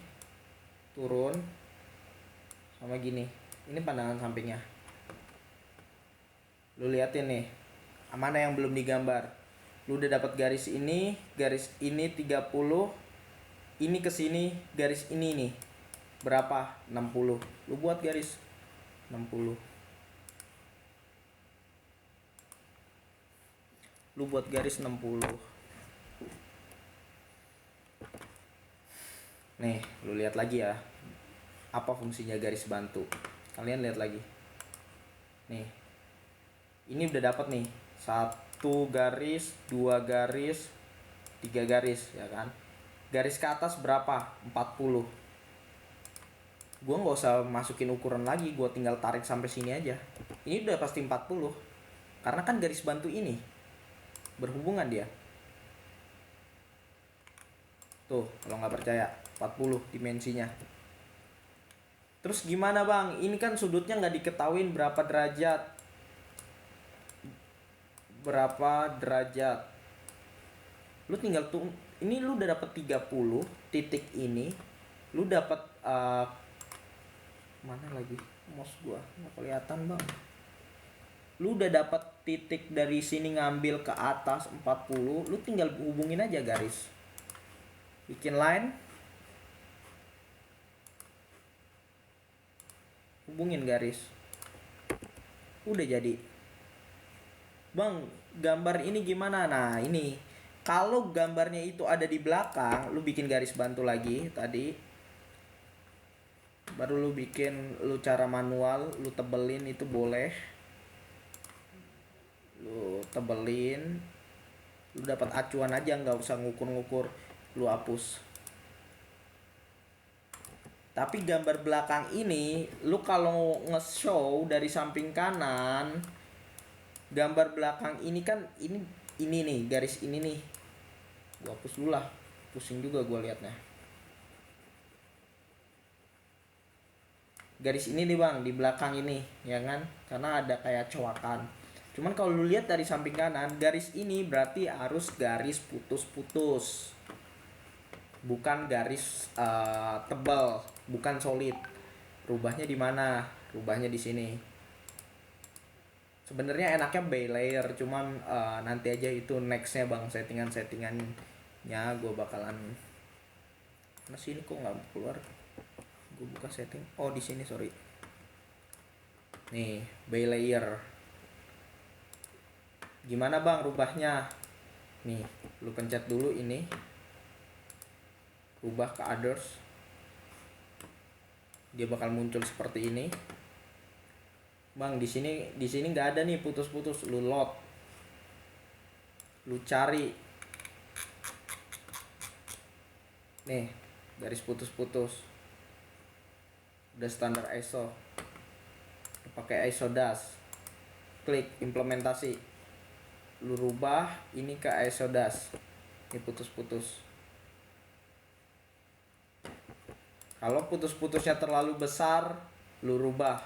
turun sama gini, ini pandangan sampingnya. Lu liatin nih mana yang belum digambar. Lu udah dapat garis ini 30, ini ke sini garis ini nih berapa, 60. Lu buat garis 60, lu buat garis 60. Nih lu lihat lagi ya apa fungsinya garis bantu. Kalian lihat lagi nih, ini udah dapat nih 1 garis, 2 garis, 3 garis ya kan. Garis ke atas berapa, 40. Gua nggak usah masukin ukuran lagi, gua tinggal tarik sampai sini aja, ini udah pasti 40 karena kan garis bantu ini berhubungan dia tuh. Kalau nggak percaya 40 dimensinya. Terus gimana bang, ini kan sudutnya nggak diketahuin berapa derajat. Lu tinggal tuh, ini lu udah dapat 30 titik, ini lu dapat mana lagi mouse gua nggak kelihatan bang. Lu udah dapat titik dari sini ngambil ke atas 40, lu tinggal hubungin aja garis, bikin line, hubungin garis, udah jadi. Bang gambar ini gimana? Nah ini kalau gambarnya itu ada di belakang, lu bikin garis bantu lagi tadi, baru lu bikin, lu cara manual, lu tebelin itu boleh, lu tebelin, lu dapat acuan aja, nggak usah ngukur-ngukur, lu hapus. Tapi gambar belakang ini lu kalau nge-show dari samping kanan, gambar belakang ini kan ini nih garis ini nih, gua hapus dulu lah, pusing juga gua liatnya. Garis ini nih bang di belakang ini ya kan, karena ada kayak coakan. Cuman kalau lu lihat dari samping kanan, garis ini berarti harus garis putus-putus, bukan garis tebal, bukan solid. Rubahnya di mana? Rubahnya di sini. Sebenarnya enaknya bay layer, cuman nanti aja itu nextnya bang, settingannya gue bakalan. Nah sini kok nggak keluar? Gue buka setting. Oh di sini sorry. Nih bay layer. Gimana bang rubahnya? Nih lu pencet dulu ini. Rubah ke others, dia bakal muncul seperti ini bang. Di sini nggak ada nih putus-putus, lu load, lu cari nih garis putus-putus, udah standar ISO, pakai ISO dash, klik implementasi, lu rubah ini ke ISO dash, ini putus-putus. Kalau putus-putusnya terlalu besar, lu rubah,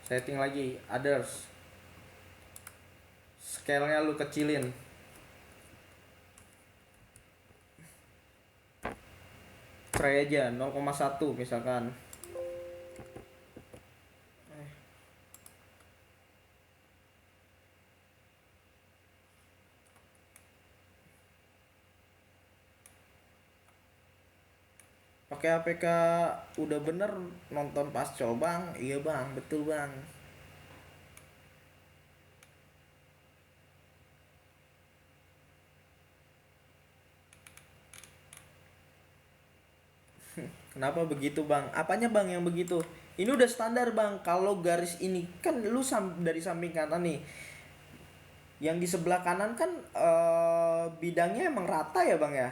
setting lagi others, scale-nya lu kecilin, try aja 0,1 misalkan. Pakai APK udah bener nonton Pascal bang? Iya bang, betul bang. Kenapa begitu bang? Apanya bang yang begitu? Ini udah standar bang. Kalau garis ini kan lu dari samping kanan nih, yang di sebelah kanan kan bidangnya emang rata ya bang ya.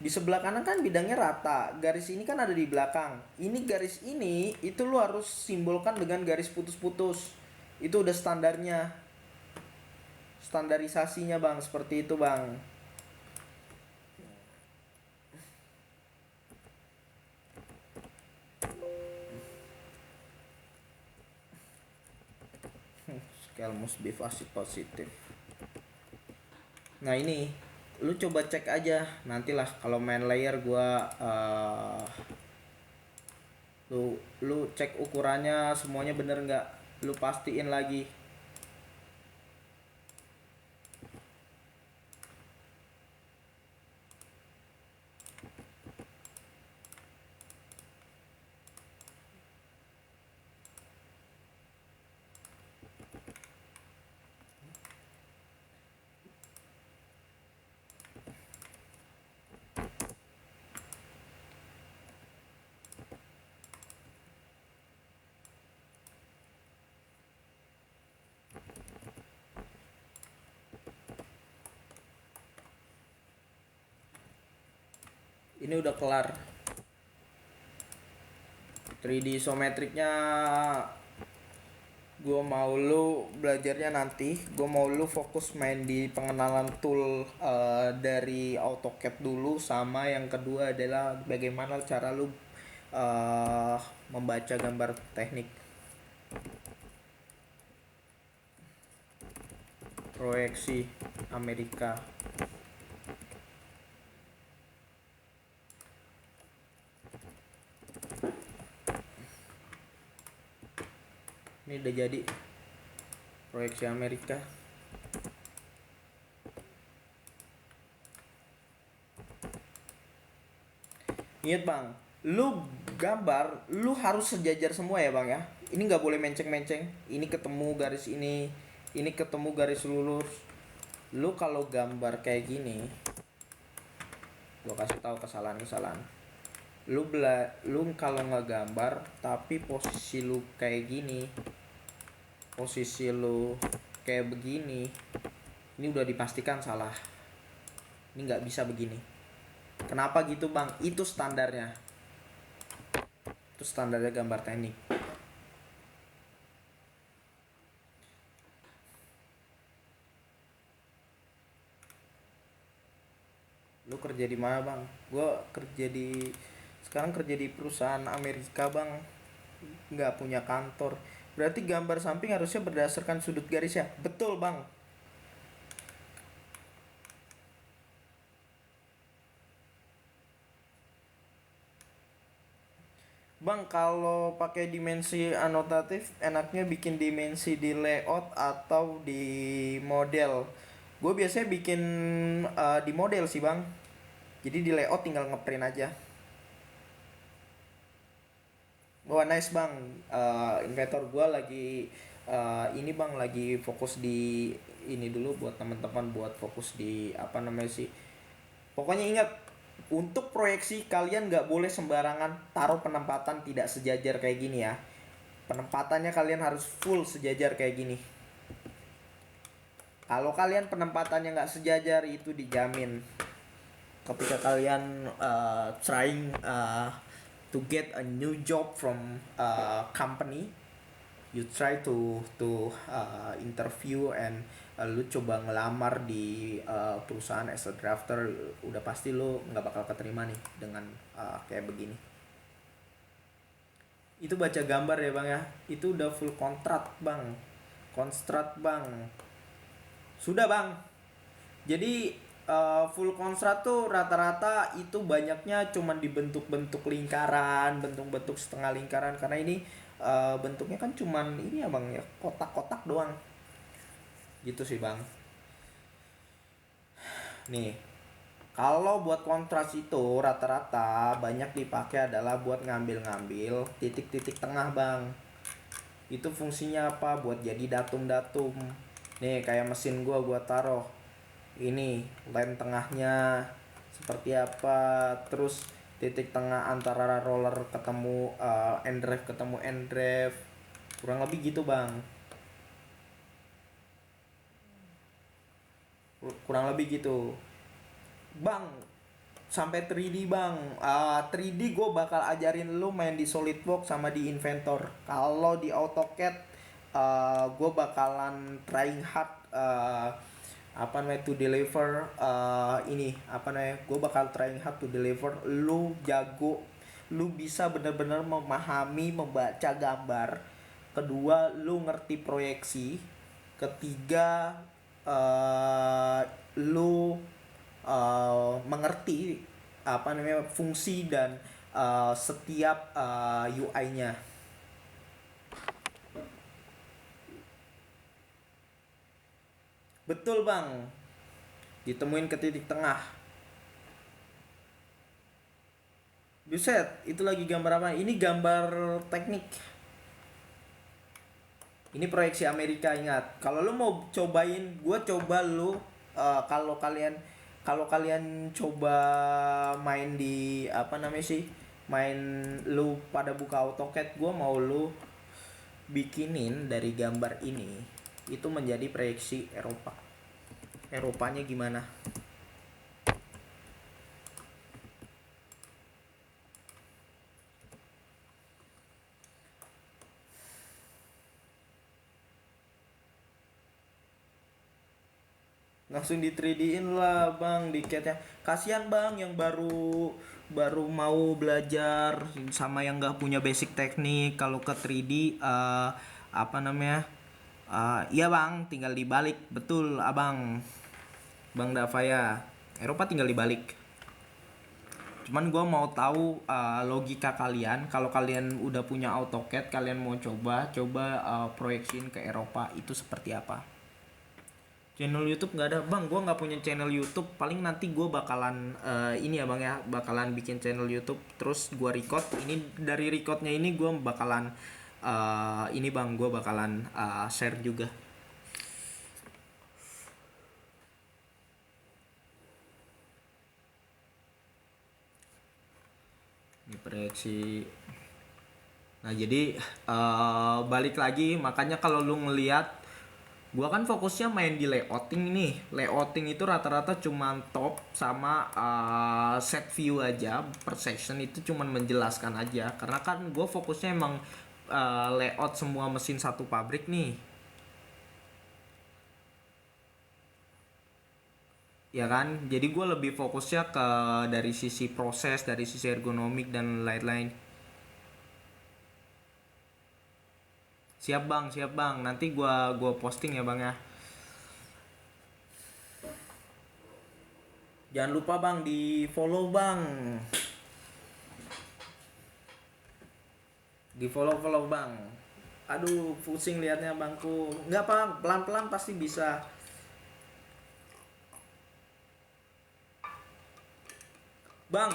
Di sebelah kanan kan bidangnya rata, garis ini kan ada di belakang, ini garis ini itu lu harus simbolkan dengan garis putus-putus. Itu udah standarnya, standarisasinya bang, seperti itu bang. Scale must be positif. Nah ini lu coba cek aja nantilah kalau main layer gua lu cek ukurannya semuanya bener nggak, lu pastiin lagi. Ini udah kelar 3D isometriknya. Gue mau lu belajarnya nanti, gue mau lu fokus main di pengenalan tool dari AutoCAD dulu, sama yang kedua adalah bagaimana cara lu membaca gambar teknik. Proyeksi Amerika. Ini udah jadi proyeksi Amerika. Ingat bang, lu gambar lu harus sejajar semua ya bang ya. Ini nggak boleh menceng-menceng. Ini ketemu garis ini ketemu garis lurus. Lu kalau gambar kayak gini, gua kasih tahu kesalahan-kesalahan. Lu kalau nggak gambar tapi posisi lu kayak gini, posisi lu kayak begini, ini udah dipastikan salah. Ini nggak bisa begini. Kenapa gitu bang? Itu standarnya. Itu standarnya gambar teknik. Lu kerja di mana bang? Sekarang kerja di perusahaan Amerika bang. Nggak punya kantor. Berarti gambar samping harusnya berdasarkan sudut garis ya? Betul bang. Bang, kalau pakai dimensi anotatif, enaknya bikin dimensi di layout atau di model. Gue biasanya bikin di model sih bang. Jadi di layout tinggal ngeprint aja. Wah nice bang. Inventor gue lagi ini bang, lagi fokus di ini dulu buat teman-teman, buat fokus di apa namanya sih. Pokoknya ingat, untuk proyeksi kalian nggak boleh sembarangan taruh penempatan tidak sejajar kayak gini ya. Penempatannya kalian harus full sejajar kayak gini. Kalau kalian penempatannya nggak sejajar, itu dijamin ketika kalian trying to get a new job from company, you try to interview and lu coba ngelamar di perusahaan as a drafter, udah pasti lu nggak bakal keterima nih dengan kayak begini. Itu baca gambar ya bang ya, itu udah full kontrak bang, konstrat bang. Sudah bang. Jadi full kontrak tuh rata-rata itu banyaknya cuman di bentuk-bentuk lingkaran, bentuk-bentuk setengah lingkaran, karena ini bentuknya kan cuman ini ya bang ya, kotak-kotak doang. Gitu sih bang. Nih, kalau buat kontras itu rata-rata banyak dipakai adalah buat ngambil-ngambil titik-titik tengah bang. Itu fungsinya apa? Buat jadi datum-datum. Nih kayak mesin gua taruh ini lem tengahnya seperti apa, terus titik tengah antara roller ketemu end drive ketemu end drive, kurang lebih gitu bang. Kurang lebih gitu bang. sampai 3D bang. 3D gue bakal ajarin lu main di SolidWorks sama di Inventor. Kalau di AutoCAD gue bakalan trying hard, apa namanya, to deliver, ini apa namanya, gue bakal trying hard to deliver lu jago, lu bisa bener-bener memahami membaca gambar. Kedua, lu ngerti proyeksi. Ketiga, lu mengerti apa namanya fungsi dan setiap UI-nya. Betul bang, ditemuin ke titik tengah. Buset, itu lagi gambar apa? Ini gambar teknik. Ini proyeksi Amerika, ingat. Kalau lu mau cobain, gue coba lu, kalau kalian coba main di apa namanya sih? Main, lu pada buka AutoCAD, gue mau lu bikinin dari gambar ini itu menjadi proyeksi Eropa. Eropanya gimana? Langsung di 3D-in lah bang di CAD-nya. Kasihan bang yang baru baru mau belajar sama yang nggak punya basic teknik. Kalau ke 3D, apa namanya, iya bang, tinggal dibalik. Betul abang, bang Davaya, Eropa tinggal dibalik. Cuman gue mau tahu logika kalian. Kalau kalian udah punya AutoCAD, kalian mau coba proyeksiin ke Eropa itu seperti apa. Channel YouTube nggak ada bang, gue nggak punya channel YouTube. Paling nanti gue bakalan ini ya bang ya, bakalan bikin channel YouTube, terus gue record. Ini dari recordnya ini gue bakalan ini bang, gue bakalan share juga. Ini proyeksi. Nah jadi balik lagi, makanya kalau lu ngelihat gua kan fokusnya main di layouting nih. Layouting itu rata-rata cuman top sama set view aja. Per section itu cuman menjelaskan aja. Karena kan gua fokusnya emang layout semua mesin satu pabrik nih. Ya kan? Jadi gua lebih fokusnya ke dari sisi proses, dari sisi ergonomik dan lain-lain. Siap bang. Nanti gua posting ya bang ya. Jangan lupa bang di follow bang. Di follow follow bang. Aduh pusing liatnya bangku. Nggak bang, pelan-pelan pasti bisa. Bang,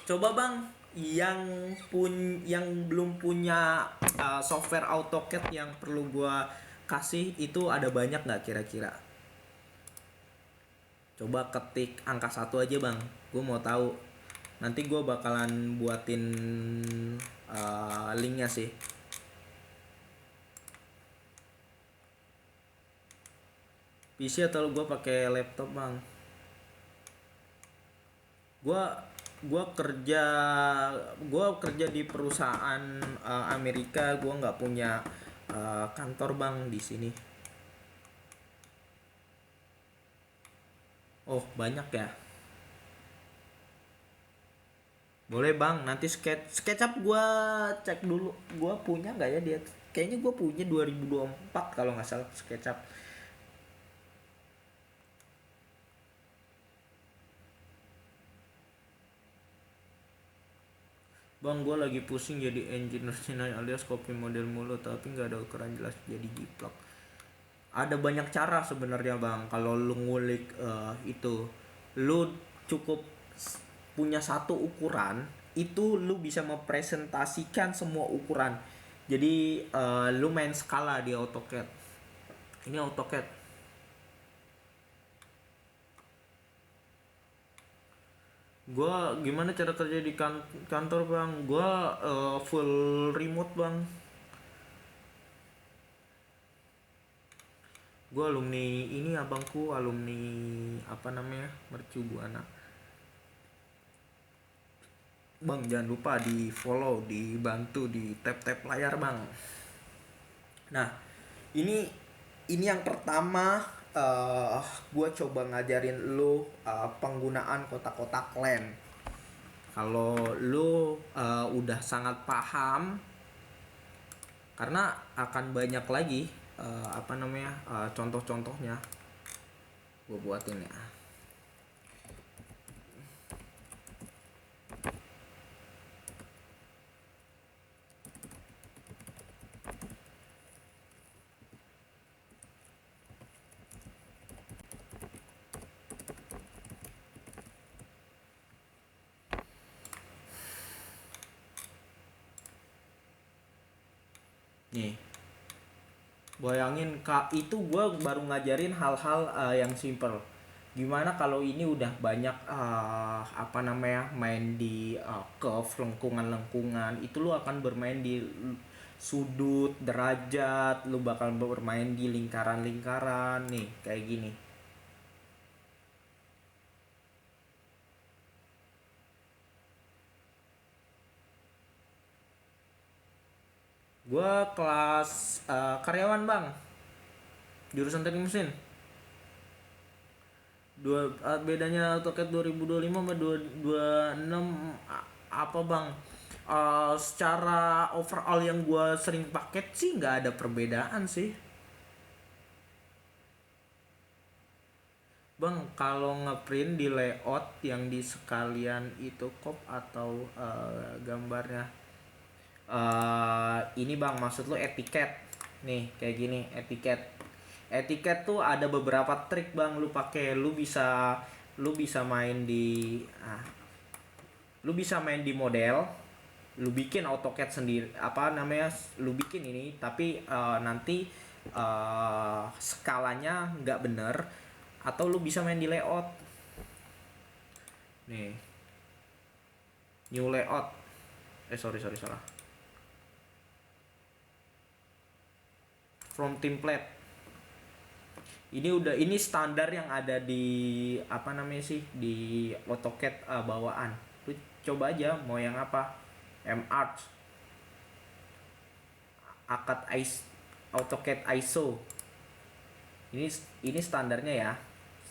coba bang yang belum punya software AutoCAD yang perlu gua kasih itu ada banyak nggak kira-kira? Coba ketik angka 1 aja bang, gue mau tahu. Nanti gue bakalan buatin linknya sih. PC atau gue pakai laptop bang? Gue gue kerja gue kerja di perusahaan Amerika. Gue nggak punya kantor bang di sini. Oh banyak ya. Boleh bang, nanti SketchUp gue cek dulu. Gue punya nggak ya dia? Kayaknya gue punya 2024 kalau nggak salah SketchUp. Bang, gue lagi pusing jadi engineer China alias copy model mulu, tapi nggak ada ukuran jelas jadi jiplak. Ada banyak cara sebenarnya bang. Kalau lu ngulik itu, lu cukup punya satu ukuran, itu lu bisa mempresentasikan semua ukuran. Jadi lu main skala di AutoCAD. Ini AutoCAD. Gua gimana cara kerja di kantor bang? Gua full remote bang. Gue alumni ini, abangku alumni apa namanya, mercu buana. Bang, jangan lupa di follow, dibantu, di tap-tap layar bang. Nah, ini yang pertama, gue coba ngajarin lu penggunaan kotak-kotak lem. Kalau lu udah sangat paham, karena akan banyak lagi contoh-contohnya gue buatin ya. Nih, bayangin kak, itu gue baru ngajarin hal-hal yang simple. Gimana kalau ini udah banyak main di curve, lengkungan-lengkungan, itu lu akan bermain di sudut, derajat, lu bakal bermain di lingkaran-lingkaran nih kayak gini. Gue kelas karyawan bang, jurusan teknik mesin. Bedanya AutoCAD 2025 sama 2026 apa bang? Secara overall yang gue sering paket sih nggak ada perbedaan sih bang. Kalau ngeprint di layout yang di sekalian itu cop atau gambarnya, ini bang, maksud lo etiket nih kayak gini. Etiket tuh ada beberapa trik bang, lu pakai. Lu bisa main di model, lu bikin AutoCAD sendiri, lu bikin ini, tapi nanti skalanya nggak bener. Atau lu bisa main di layout nih, new layout, sorry salah, from template. Ini standar yang ada di di AutoCAD bawaan. Lu coba aja mau yang apa, MArch, AutoCAD ISO. Ini standarnya ya,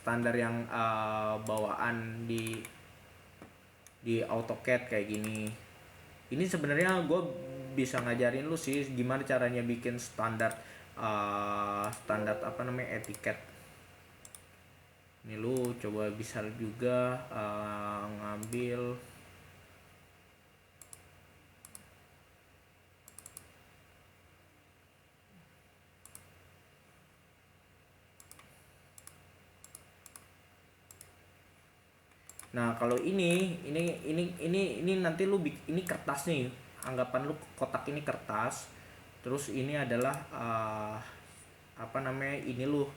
standar yang bawaan di AutoCAD kayak gini. Ini sebenarnya gue bisa ngajarin lu sih gimana caranya bikin standar etiket. Ini lu coba bisa juga ngambil Nah, kalau ini nanti lu ini kertas nih. Anggapan lu kotak ini kertas. Terus ini adalah ini lu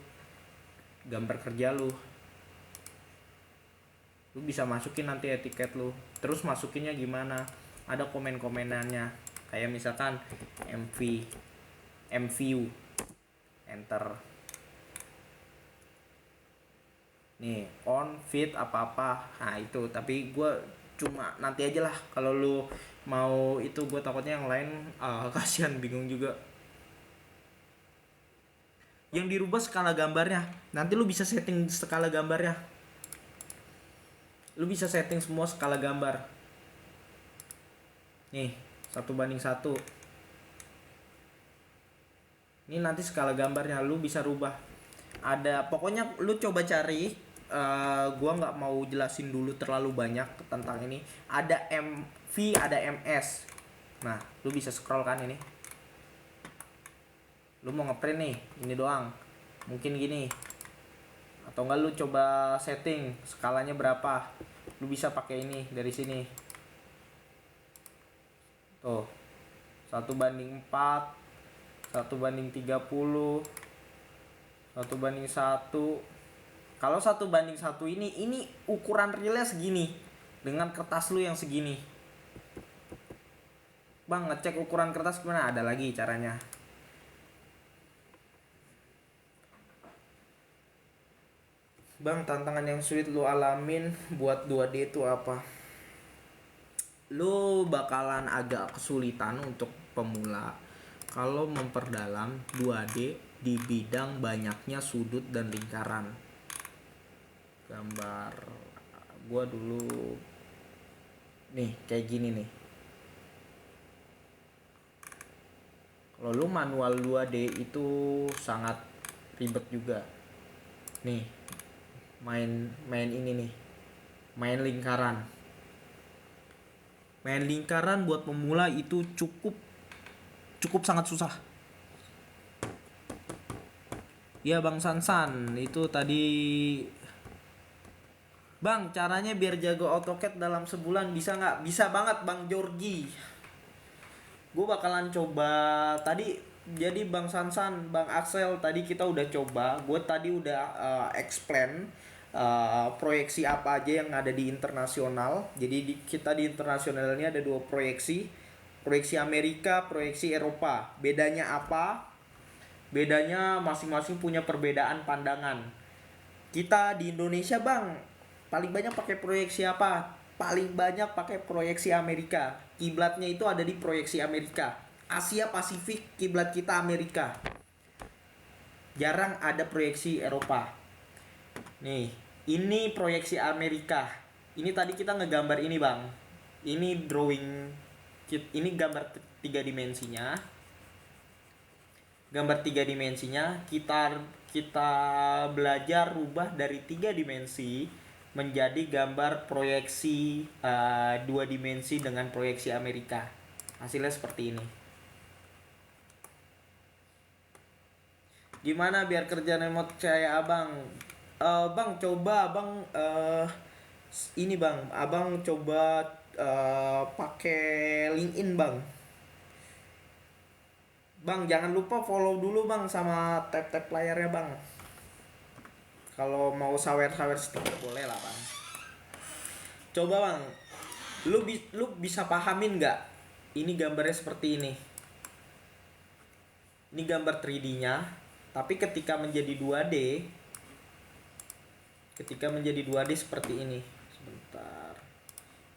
gambar kerja lu. Lu bisa masukin nanti etiket lu. Terus masukinnya gimana? Ada komen-komenannya. Kayak misalkan MVU, enter. Nih, on, fit, apa-apa. Nah itu, tapi gue cuma nanti aja lah. Kalau lu mau itu, gue takutnya yang lain kasihan, bingung juga. Yang dirubah skala gambarnya. Nanti lu bisa setting skala gambarnya. Lu bisa setting semua skala gambar. Nih, 1:1. Ini nanti skala gambarnya lu bisa rubah. Ada, pokoknya lu coba cari. Gua nggak mau jelasin dulu terlalu banyak tentang ini. Ada MV, ada MS. Nah, lu bisa scroll kan ini. Lu mau ngeprint nih, ini doang. Mungkin gini. Atau enggak lu coba setting skalanya berapa. Lu bisa pakai ini dari sini. Tuh. 1:4, 1:30, 1:1. Kalau 1:1 ini ukuran realnya segini dengan kertas lu yang segini. Bang, ngecek ukuran kertas gimana? Ada lagi caranya. Bang, tantangan yang sulit lu alamin buat 2D itu apa? lu bakalan agak kesulitan untuk pemula kalau memperdalam 2D di bidang banyaknya sudut dan lingkaran. Gambar gua dulu nih kayak gini nih. Kalau lu manual 2D itu sangat ribet juga. Nih, main ini nih. Main lingkaran. Main lingkaran buat pemula itu cukup sangat susah. Ya Bang Sansan, itu tadi Bang, caranya biar jago AutoCAD dalam sebulan bisa nggak? Bisa banget Bang Jorgi. Gue bakalan coba tadi. Jadi Bang Sansan, Bang Axel tadi kita udah coba. Gue tadi udah explain proyeksi apa aja yang ada di internasional. Jadi kita di internasional ini ada dua proyeksi. Proyeksi Amerika, proyeksi Eropa. Bedanya apa? Bedanya masing-masing punya perbedaan pandangan. Kita di Indonesia Bang, paling banyak pakai proyeksi apa? Paling banyak pakai proyeksi Amerika. Kiblatnya itu ada di proyeksi Amerika. Asia Pasifik kiblat kita Amerika. Jarang ada proyeksi Eropa. Nih, ini proyeksi Amerika. Ini tadi kita ngegambar ini Bang. Ini drawing. Ini gambar 3 dimensinya. Gambar 3 dimensinya kita belajar rubah dari 3 dimensi menjadi gambar proyeksi 2 dimensi dengan proyeksi Amerika. Hasilnya seperti ini. Gimana biar kerja remote saya Abang? Bang coba Abang ini Bang, Abang coba pakai LinkedIn Bang. Bang jangan lupa follow dulu Bang sama tap-tap layarnya Bang. Kalau mau sawer-sawer sedikit boleh lah Bang. Coba Bang, lu bisa pahamin nggak? Ini gambarnya seperti ini. Ini gambar 3D-nya, tapi ketika menjadi 2D, seperti ini. Sebentar.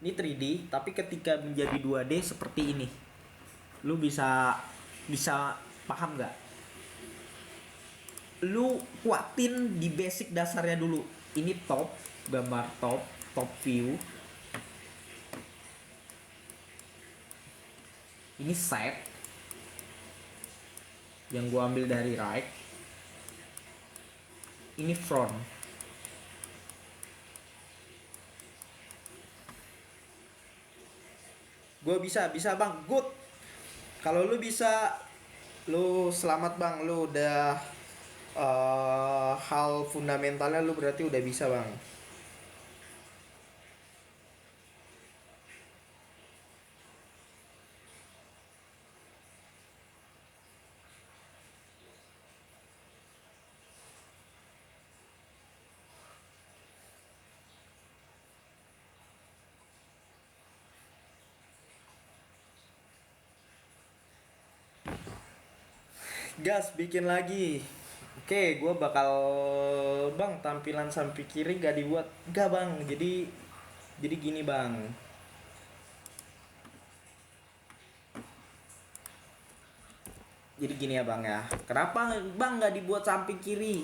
Ini 3D, tapi ketika menjadi 2D seperti ini. Lu bisa paham nggak? Lu kuatin di basic dasarnya dulu. Ini gambar top view. Ini side yang gua ambil dari right. Ini front. Gua bisa Bang, good. Kalau lu bisa, lu selamat Bang, lu udah hal fundamentalnya lu berarti udah bisa Bang. Gas, bikin lagi. Oke, gue bakal Bang tampilan samping kiri gak dibuat. Gak Bang, jadi gini Bang. Jadi gini ya Bang ya. Kenapa Bang gak dibuat samping kiri?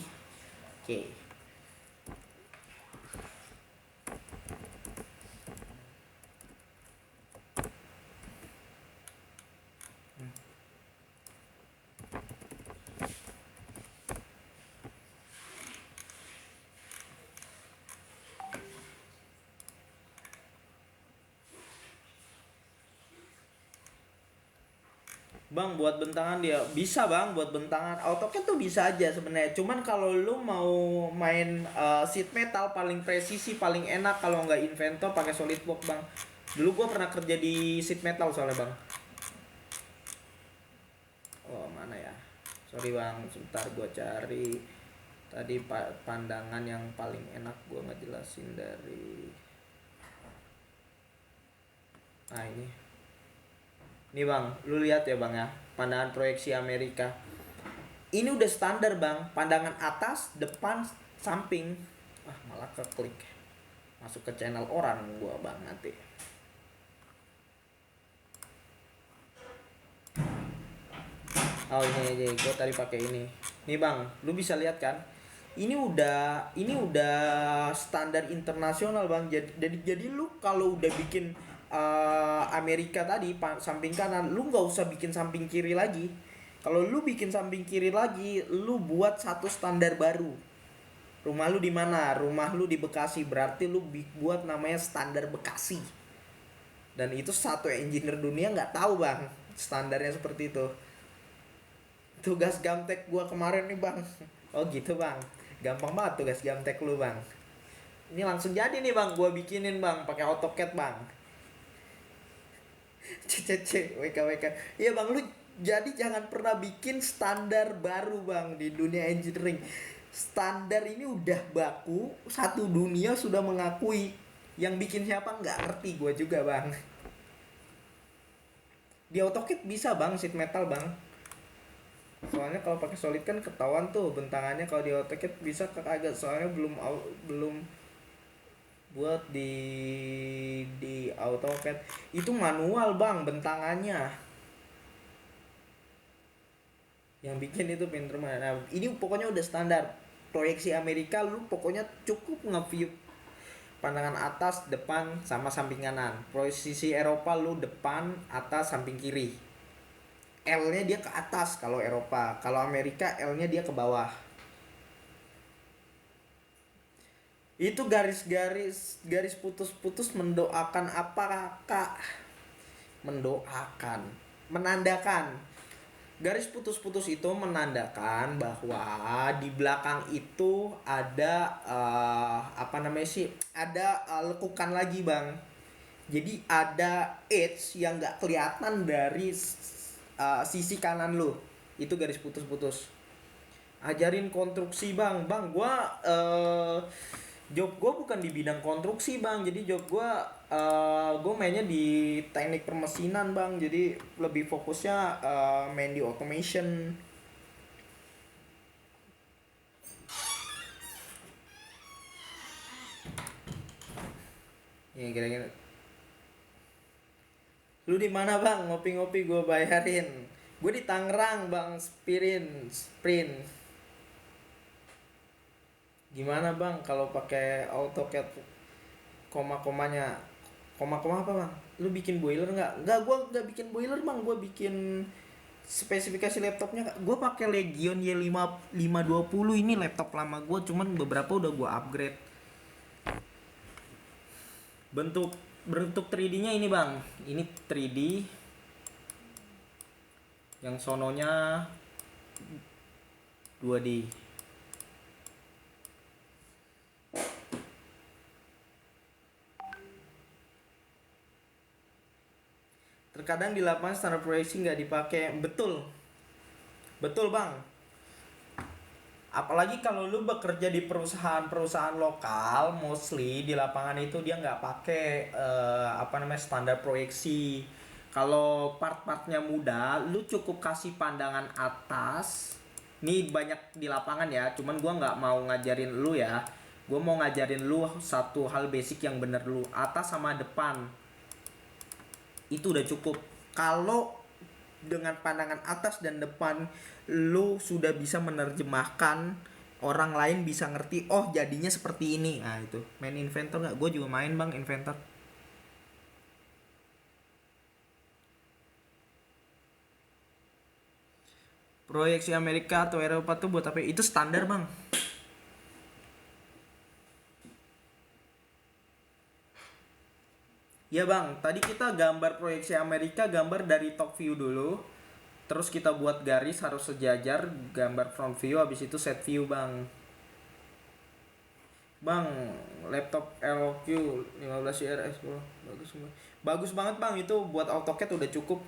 Oke. Bang buat bentangan dia bisa Bang, buat bentangan AutoCAD tuh bisa aja sebenarnya. Cuman kalau lu mau main sheet metal paling presisi paling enak kalau nggak Inventor pakai SolidWorks Bang. Dulu gua pernah kerja di sheet metal soalnya Bang. Oh mana ya? Sorry Bang, sebentar gua cari. Tadi pandangan yang paling enak gua ngejelasin dari. Nah ini. Nih Bang, lu lihat ya Bang ya, pandangan proyeksi Amerika. Ini udah standar Bang, pandangan atas, depan, samping. Malah keklik. Masuk ke channel orang gua Bang nanti. Oh ini aja, gue tadi pakai ini. Nih bang, lu bisa lihat kan? Ini udah standar internasional bang. Jadi lu kalau udah bikin Amerika tadi samping kanan, lu nggak usah bikin samping kiri lagi. Kalau lu bikin samping kiri lagi, lu buat satu standar baru. Rumah lu di mana? Rumah lu di Bekasi, berarti lu buat namanya standar Bekasi. Dan itu satu engineer dunia nggak tahu bang, standarnya seperti itu. Tugas gamtek gua kemarin nih bang. Oh gitu bang, gampang banget tugas gamtek lu bang. Ini langsung jadi nih bang, gua bikinin bang pakai AutoCAD bang. CCC WKWK. Iya bang, lu jadi jangan pernah bikin standar baru bang di dunia engineering. Standar ini udah baku, satu dunia sudah mengakui. Yang bikin siapa nggak ngerti gua juga bang. Di AutoCAD bisa bang sheet metal bang. Soalnya kalau pakai solid kan ketahuan tuh bentangannya, kalau di AutoCAD bisa kagak, soalnya belum buat di AutoCAD itu manual bang bentangannya, yang bikin itu pinter banget. Nah ini pokoknya udah standar proyeksi Amerika, lu pokoknya cukup nge-view pandangan atas, depan, sama samping kanan. Posisi Eropa lu depan, atas, samping kiri. L-nya dia ke atas kalau Eropa, kalau Amerika L-nya dia ke bawah. Itu garis-garis, garis putus-putus mendoakan apa kak? Mendoakan, menandakan. Garis putus-putus itu menandakan bahwa di belakang itu ada apa namanya sih? Ada lekukan lagi bang. Jadi ada edge yang nggak kelihatan dari sisi kanan lu. Itu garis putus-putus. Ajarin konstruksi bang. Bang gua job gue bukan di bidang konstruksi bang, jadi job gue mainnya di teknik permesinan bang, jadi lebih fokusnya main di automation. Ya kira-kira lu di mana bang, ngopi-ngopi gue bayarin. Gue di Tangerang bang, sprint. Gimana bang kalau pakai AutoCAD, koma-komanya, koma-koma apa bang? Lu bikin boiler nggak? Nggak, gue nggak bikin boiler bang, gue bikin spesifikasi laptopnya. Gue pakai Legion Y520, ini laptop lama gue, cuman beberapa udah gue upgrade. Bentuk bentuk 3D-nya ini bang, ini 3D, yang sononya 2D. Terkadang di lapangan standar proyeksi nggak dipakai, betul, betul bang. Apalagi kalau lu bekerja di perusahaan-perusahaan lokal, mostly di lapangan itu dia nggak pakai apa namanya standar proyeksi. Kalau part-partnya mudah, lu cukup kasih pandangan atas. Ini banyak di lapangan ya, cuman gua nggak mau ngajarin lu ya. Gua mau ngajarin lu satu hal basic yang bener dulu, atas sama depan. Itu udah cukup. Kalau dengan pandangan atas dan depan lu sudah bisa menerjemahkan, orang lain bisa ngerti, oh jadinya seperti ini. Nah itu main Inventor nggak? Gue juga main bang Inventor. Proyeksi Amerika atau Eropa tuh buat apa? Itu standar bang. Ya bang, tadi kita gambar proyeksi Amerika, gambar dari top view dulu. Terus kita buat garis harus sejajar, gambar front view, habis itu set view bang. Bang, laptop LQ 15 RS bro, bagus banget. Bagus banget bang, itu buat AutoCAD udah cukup.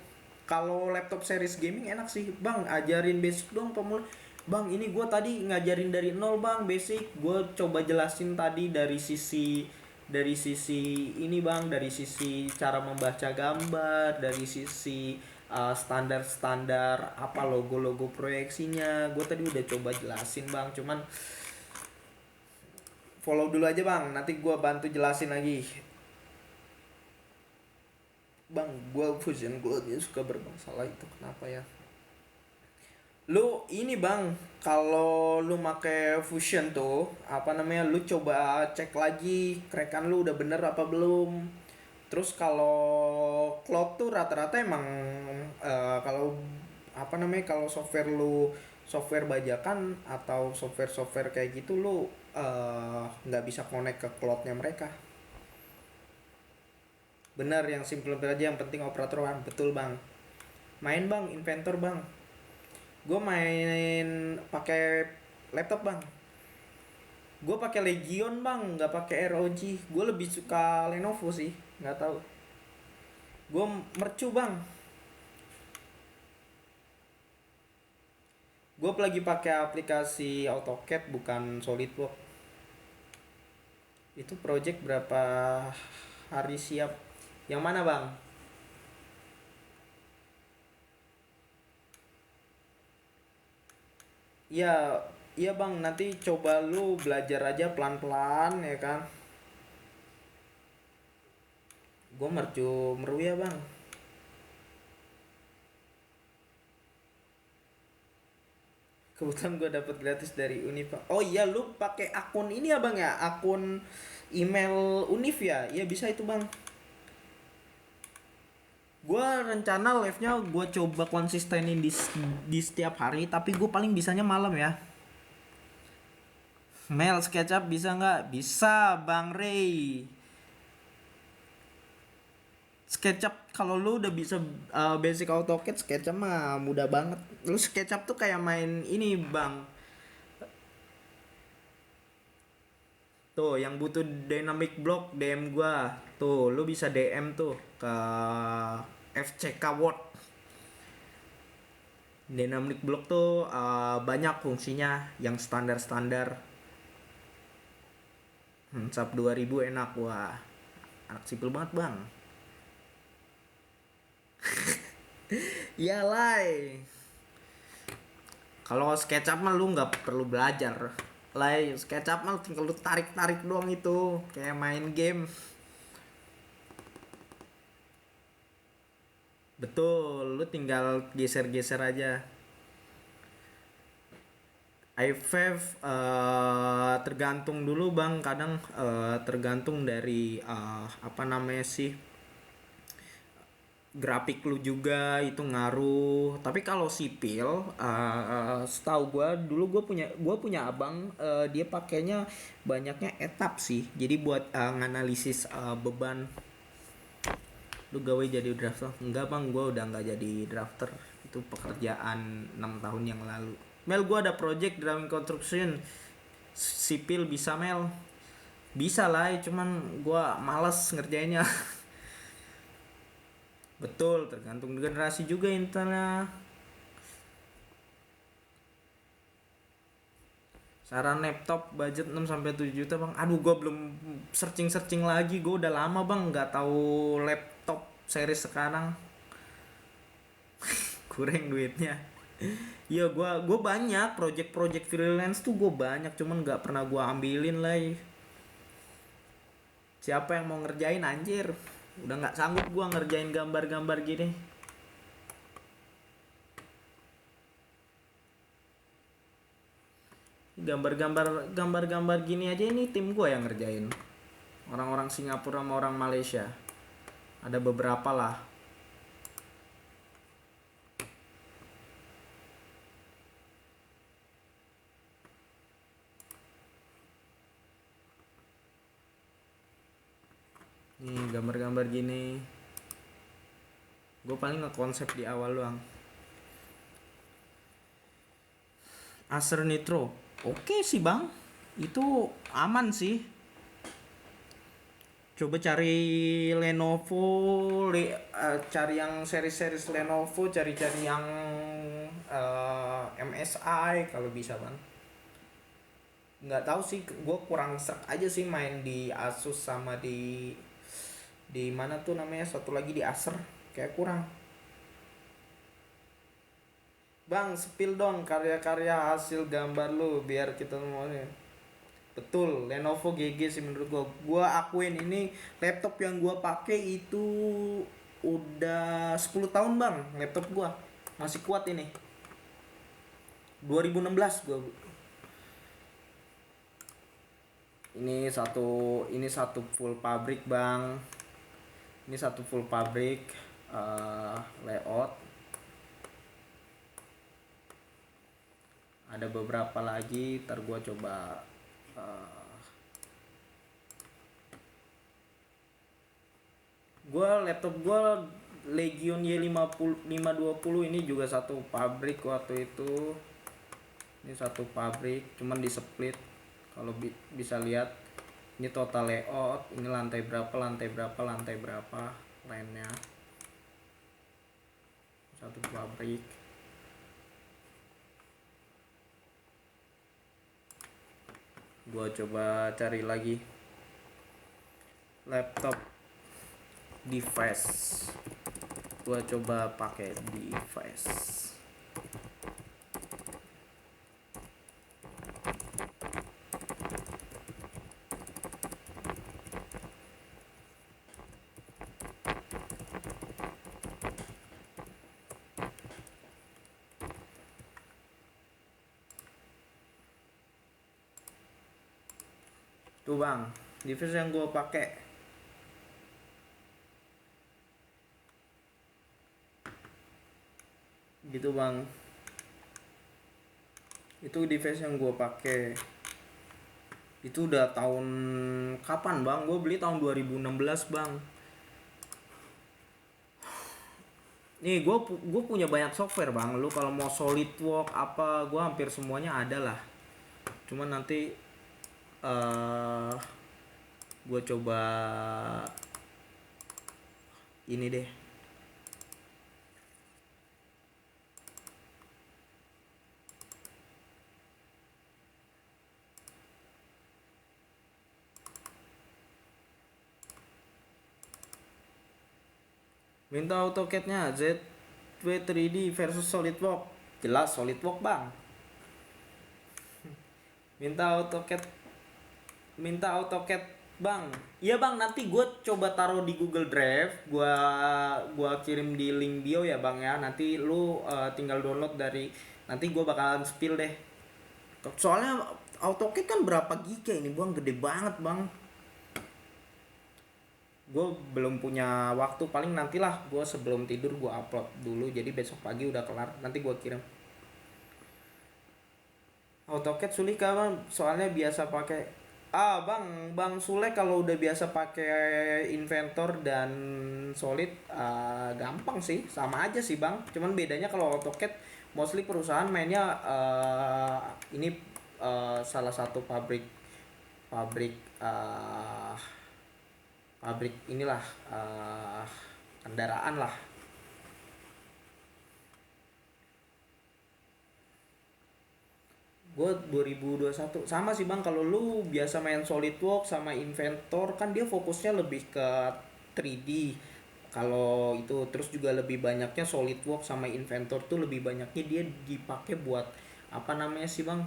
Kalau laptop series gaming enak sih bang, ajarin basic dong pemula. Bang, ini gue tadi ngajarin dari nol bang, basic. Gue coba jelasin tadi dari sisi ini bang, dari sisi cara membaca gambar, dari sisi standar-standar apa logo-logo proyeksinya. Gue tadi udah coba jelasin bang, cuman follow dulu aja bang, nanti gue bantu jelasin lagi. Bang, gue Fusion Cloud suka bermasalah itu kenapa ya? Lu ini bang, kalau lu make Fusion tuh, apa namanya, lu coba cek lagi kerekan lu udah bener apa belum. Terus kalau cloud tuh rata-rata emang kalau apa namanya, kalau software lu software bajakan atau software-software kayak gitu lu nggak bisa connect ke cloudnya mereka. Bener, yang simple aja, yang penting operator kan. Betul bang. Main bang, inventor bang. Gue main pakai laptop bang. Gue pakai Legion bang, nggak pakai ROG. Gue lebih suka Lenovo sih, nggak tahu. Gue mercu bang. Gue lagi pakai aplikasi AutoCAD bukan SolidWorks. Itu project berapa hari siap? Yang mana bang? Iya, iya bang. Nanti coba lu belajar aja pelan-pelan ya kan. Gue mercu meru ya bang. Kebetulan gue dapet gratis dari Univ. Oh iya, lu pakai akun ini ya bang ya? Akun email Univ ya? Iya bisa itu bang. Gue rencana live-nya gue coba konsistenin di setiap hari, tapi gue paling bisanya malam ya. Mel SketchUp bisa nggak? Bisa Bang Ray. SketchUp kalau lu udah bisa basic AutoCAD, SketchUp mah mudah banget. Lu SketchUp tuh kayak main ini bang. Tuh yang butuh dynamic block DM gua. Tuh lu bisa DM tuh ke FCK Word. Dynamic block tuh banyak fungsinya yang standar-standar. SAP 2000 enak, wah. Anak sipil banget bang. Iyalah. Kalau SketchUp mah lu nggak perlu belajar. Lah, SketchUp mah tinggal lu tarik-tarik doang itu, kayak main game. Betul, lu tinggal geser-geser aja. i5 tergantung dulu bang, kadang tergantung dari apa namanya sih, grafik lu juga itu ngaruh. Tapi kalau sipil, setahu gua dulu gua punya abang, dia pakainya banyaknya etap sih, jadi buat nganalisis beban. Lu gawe jadi drafter? Enggak bang, gua udah nggak jadi drafter. Itu pekerjaan 6 tahun yang lalu. Mel, gua ada project drawing construction sipil, bisa Mel? Bisa lah, cuman gua males ngerjainnya. Betul, tergantung generasi juga internnya. Saran laptop budget 6 sampai 7 juta, Bang. Aduh, gua belum searching-searching lagi. Gua udah lama, Bang, nggak tahu laptop series sekarang. Kurang duitnya. Iya, gua banyak project-project freelance tuh, gua banyak, cuman nggak pernah gua ambilin lah. Siapa yang mau ngerjain anjir? Udah nggak sanggup gua ngerjain gambar-gambar gini. Gambar-gambar gini aja ini tim gua yang ngerjain. Orang-orang Singapura sama orang Malaysia. Ada beberapa lah. Nih gambar-gambar gini. Gue paling ngekonsep di awal doang. Acer Nitro. Oke sih bang. Itu aman sih. Coba cari Lenovo, cari yang seri-seri Lenovo, cari-cari yang MSI kalau bisa bang. Nggak tahu sih, gue kurang serak aja sih main di Asus sama di mana tuh namanya satu lagi di Acer, kayak kurang. Bang, spill dong karya-karya hasil gambar lu biar kita semuanya. Betul, Lenovo GG sih menurut gua. Gua akuin ini laptop yang gua pakai itu udah 10 tahun, Bang. Laptop gua masih kuat ini. 2016 gue. Ini satu full pabrik bang. Ini satu full pabrik layout. Ada beberapa lagi, ntar gue coba laptop gue Legion Y50 520 ini juga satu pabrik waktu itu. Ini satu pabrik, cuman di split. Kalau bisa lihat, ini total layout, ini lantai berapa, lainnya. Satu pabrik. Gua coba cari lagi laptop device. Gua coba pakai device. Tuh bang, device yang gue pakai. Gitu bang. Itu device yang gue pakai. Itu udah tahun kapan bang? Gue beli tahun 2016 bang. Nih gue punya banyak software bang. Lu kalau mau SolidWorks apa, gue hampir semuanya ada lah. Cuman nanti gue coba ini deh. Minta AutoCAD-nya ZW3D versus SolidWorks. Jelas SolidWorks bang. Minta AutoCAD bang. Iya bang, nanti gue coba taruh di Google Drive. Gua kirim di link bio ya bang ya. Nanti lu tinggal download dari. Nanti gue bakalan spill deh. Soalnya AutoCAD kan berapa giga ini bang, gede banget bang. Gue belum punya waktu, paling nantilah gue sebelum tidur gue upload dulu, jadi besok pagi udah kelar, nanti gue kirim. AutoCAD sulit kan, soalnya biasa pakai bang Sule kalau udah biasa pakai Inventor dan Solid gampang sih, sama aja sih bang. Cuman bedanya kalau AutoCAD mostly perusahaan mainnya ini salah satu pabrik inilah kendaraan lah. Gue 2021 sama sih bang. Kalau lu biasa main SolidWorks sama Inventor kan dia fokusnya lebih ke 3D. Kalau itu terus juga lebih banyaknya SolidWorks sama Inventor tuh lebih banyaknya dia dipakai buat apa namanya sih bang,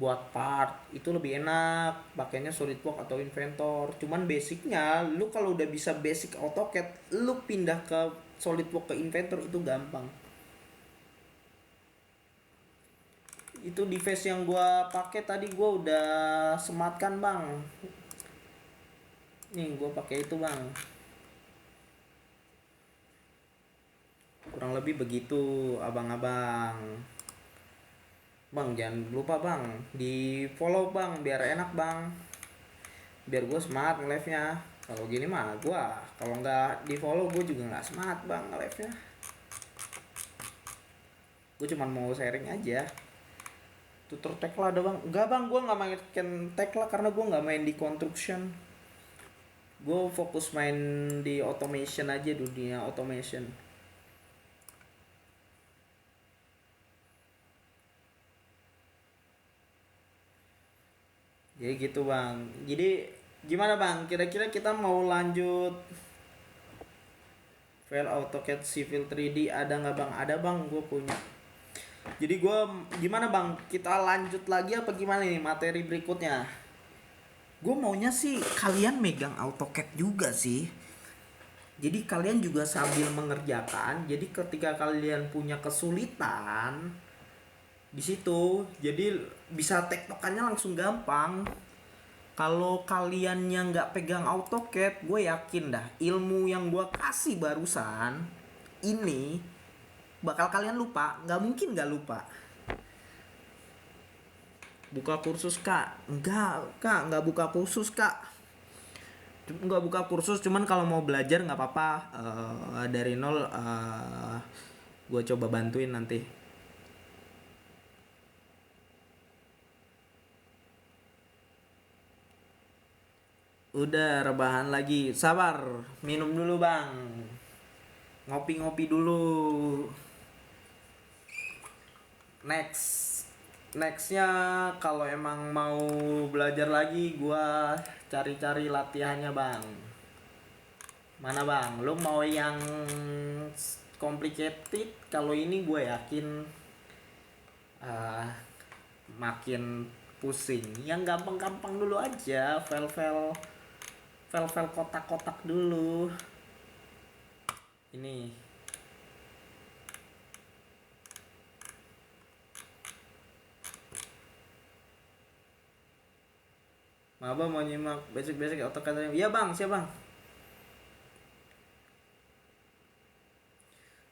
buat part. Itu lebih enak pakainya SolidWorks atau Inventor. Cuman basicnya lu kalau udah bisa basic AutoCAD, lu pindah ke SolidWorks ke Inventor itu gampang. Itu device yang gua pakai tadi gua udah sematkan bang. Nih gua pakai itu bang. Kurang lebih begitu abang-abang. Bang jangan lupa bang di follow bang biar enak bang, biar gue smart nge-live nya. Kalau gini mah gue kalau nggak di follow gue juga nggak smart bang nge-live nya. Gue cuma mau sharing aja. Tutor Tekla ada bang? Enggak bang, gue nggak main Tekla karena gue nggak main di construction. Gue fokus main di automation aja, dunia automation. Jadi gitu bang. Jadi gimana bang? Kira-kira kita mau lanjut file AutoCAD Civil 3D ada nggak bang? Ada bang, gue punya. Jadi gue gimana bang? Kita lanjut lagi apa gimana nih materi berikutnya? Gue maunya sih kalian megang AutoCAD juga sih. Jadi kalian juga sambil mengerjakan. Jadi ketika kalian punya kesulitan, di situ. Jadi bisa tektokannya langsung gampang. Kalau kalian yang nggak pegang AutoCAD, gue yakin dah ilmu yang gue kasih barusan ini bakal kalian lupa, nggak mungkin nggak lupa. Buka kursus kak? Enggak kak, nggak buka kursus kak. Nggak buka kursus, cuman kalau mau belajar nggak apa-apa. Dari nol, gue coba bantuin nanti. Udah rebahan lagi, sabar, minum dulu bang, ngopi-ngopi dulu. Nextnya kalau emang mau belajar lagi, gua cari-cari latihannya bang. Mana bang, lu mau yang complicated? Kalau ini gue yakin uh, makin pusing. Yang gampang-gampang dulu aja, file kotak-kotak dulu. Ini Maba mau nyimak basic-basic AutoCAD. Iya bang, siap bang.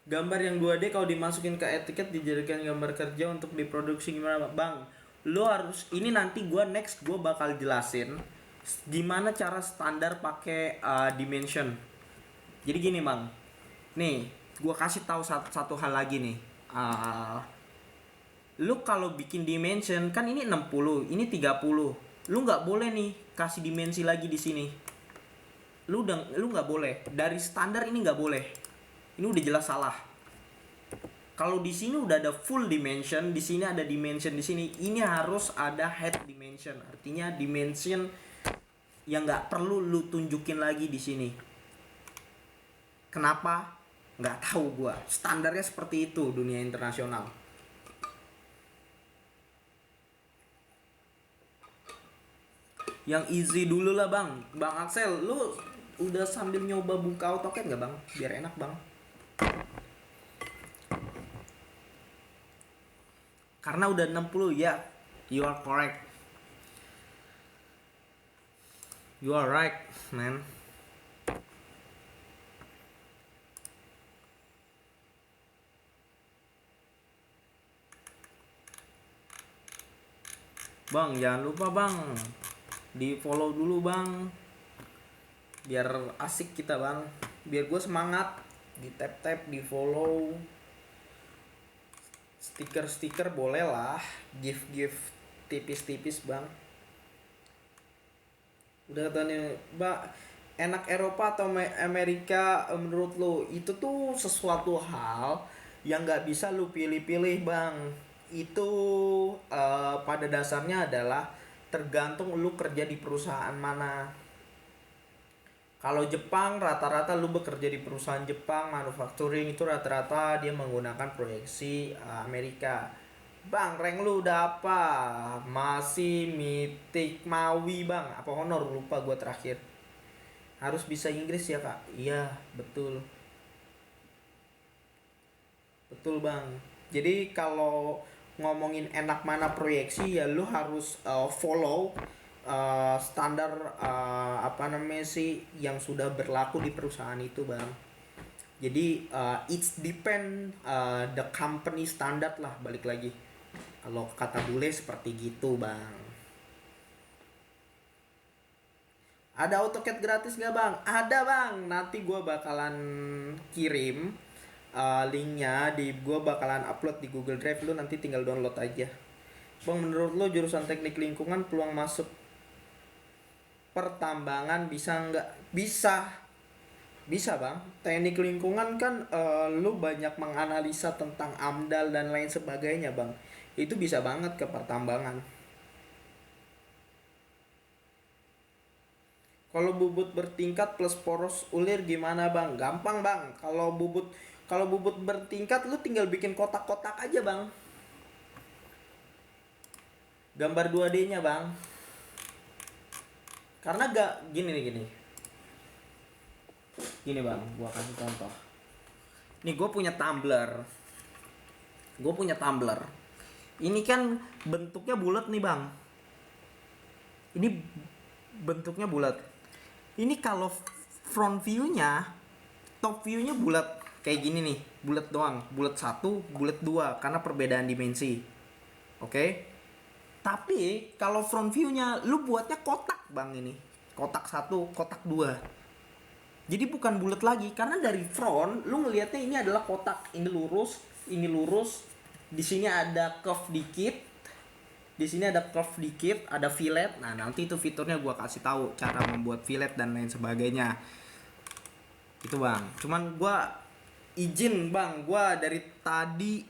Gambar yang 2D kalau dimasukin ke etiket dijadikan gambar kerja untuk diproduksi gimana bang? Lo harus, ini nanti next gue bakal jelasin gimana cara standar pakai dimension. Jadi gini bang, nih gue kasih tahu satu hal lagi nih. Lu kalau bikin dimension kan ini 60, ini 30. Lu nggak boleh nih kasih dimensi lagi di sini. Lu nggak boleh. Dari standar ini nggak boleh. Ini udah jelas salah. Kalau di sini udah ada full dimension, di sini ada dimension di sini. Ini harus ada head dimension. Artinya dimension yang nggak perlu lu tunjukin lagi di sini. Kenapa? Nggak tahu gua. Standarnya seperti itu dunia internasional. Yang easy dulu lah bang. Bang Axel, lu udah sambil nyoba buka AutoCAD nggak bang? Biar enak bang. Karena udah 60 ya. You are correct. You are right, man. Bang, jangan lupa bang, di follow dulu bang, biar asik kita bang, biar gue semangat. Di tap di follow, stiker boleh lah, gift tipis bang. Udah kata nih mbak, enak Eropa atau Amerika menurut lo? Itu tuh sesuatu hal yang nggak bisa lu pilih-pilih bang. Itu pada dasarnya adalah tergantung lu kerja di perusahaan mana. Kalau Jepang rata-rata lu bekerja di perusahaan Jepang manufacturing, itu rata-rata dia menggunakan proyeksi Amerika. Bang, rank lu udah apa? Masih mitik Mawi bang, apa honor, lupa gue terakhir. Harus bisa Inggris ya kak? Iya betul. Betul bang. Jadi kalau ngomongin enak mana proyeksi, ya lu harus follow standar apa namanya sih yang sudah berlaku di perusahaan itu bang. Jadi it's depend the company standard lah, balik lagi. Kalau kata bule seperti gitu bang. Ada AutoCAD gratis gak bang? Ada bang. Nanti gue bakalan kirim linknya, gue bakalan upload di Google Drive, lu nanti tinggal download aja. Bang, menurut lo jurusan teknik lingkungan peluang masuk pertambangan bisa nggak? Bisa bang. Teknik lingkungan kan lu banyak menganalisa tentang AMDAL dan lain sebagainya bang. Itu bisa banget ke pertambangan. Kalau bubut bertingkat plus poros ulir gimana bang? Gampang bang. Kalau bubut bertingkat lu tinggal bikin kotak-kotak aja bang. Gambar 2D-nya bang. Karena gini. Gini bang, gua kasih contoh. Nih gue punya tumbler. Ini kan bentuknya bulat nih bang. Ini bentuknya bulat. Ini kalau front view-nya, top view-nya bulat kayak gini nih, bulat doang, bulat satu, bulat dua, karena perbedaan dimensi. Oke? Tapi kalau front view-nya lu buatnya kotak bang ini, kotak satu, kotak dua. Jadi bukan bulat lagi, karena dari front lu ngelihatnya ini adalah kotak, ini lurus, ini lurus. Di sini ada curve dikit, di sini ada curve dikit, ada fillet. Nah nanti itu fiturnya gua kasih tahu cara membuat fillet dan lain sebagainya. Itu bang. Cuman gua izin bang, gua dari tadi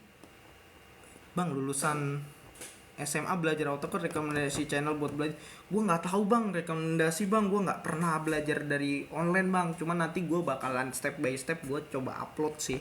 bang lulusan SMA belajar AutoCAD, rekomendasi channel buat belajar. Gue nggak tahu bang rekomendasi bang, gue nggak pernah belajar dari online bang. Cuman nanti gue bakalan step by step gue coba upload sih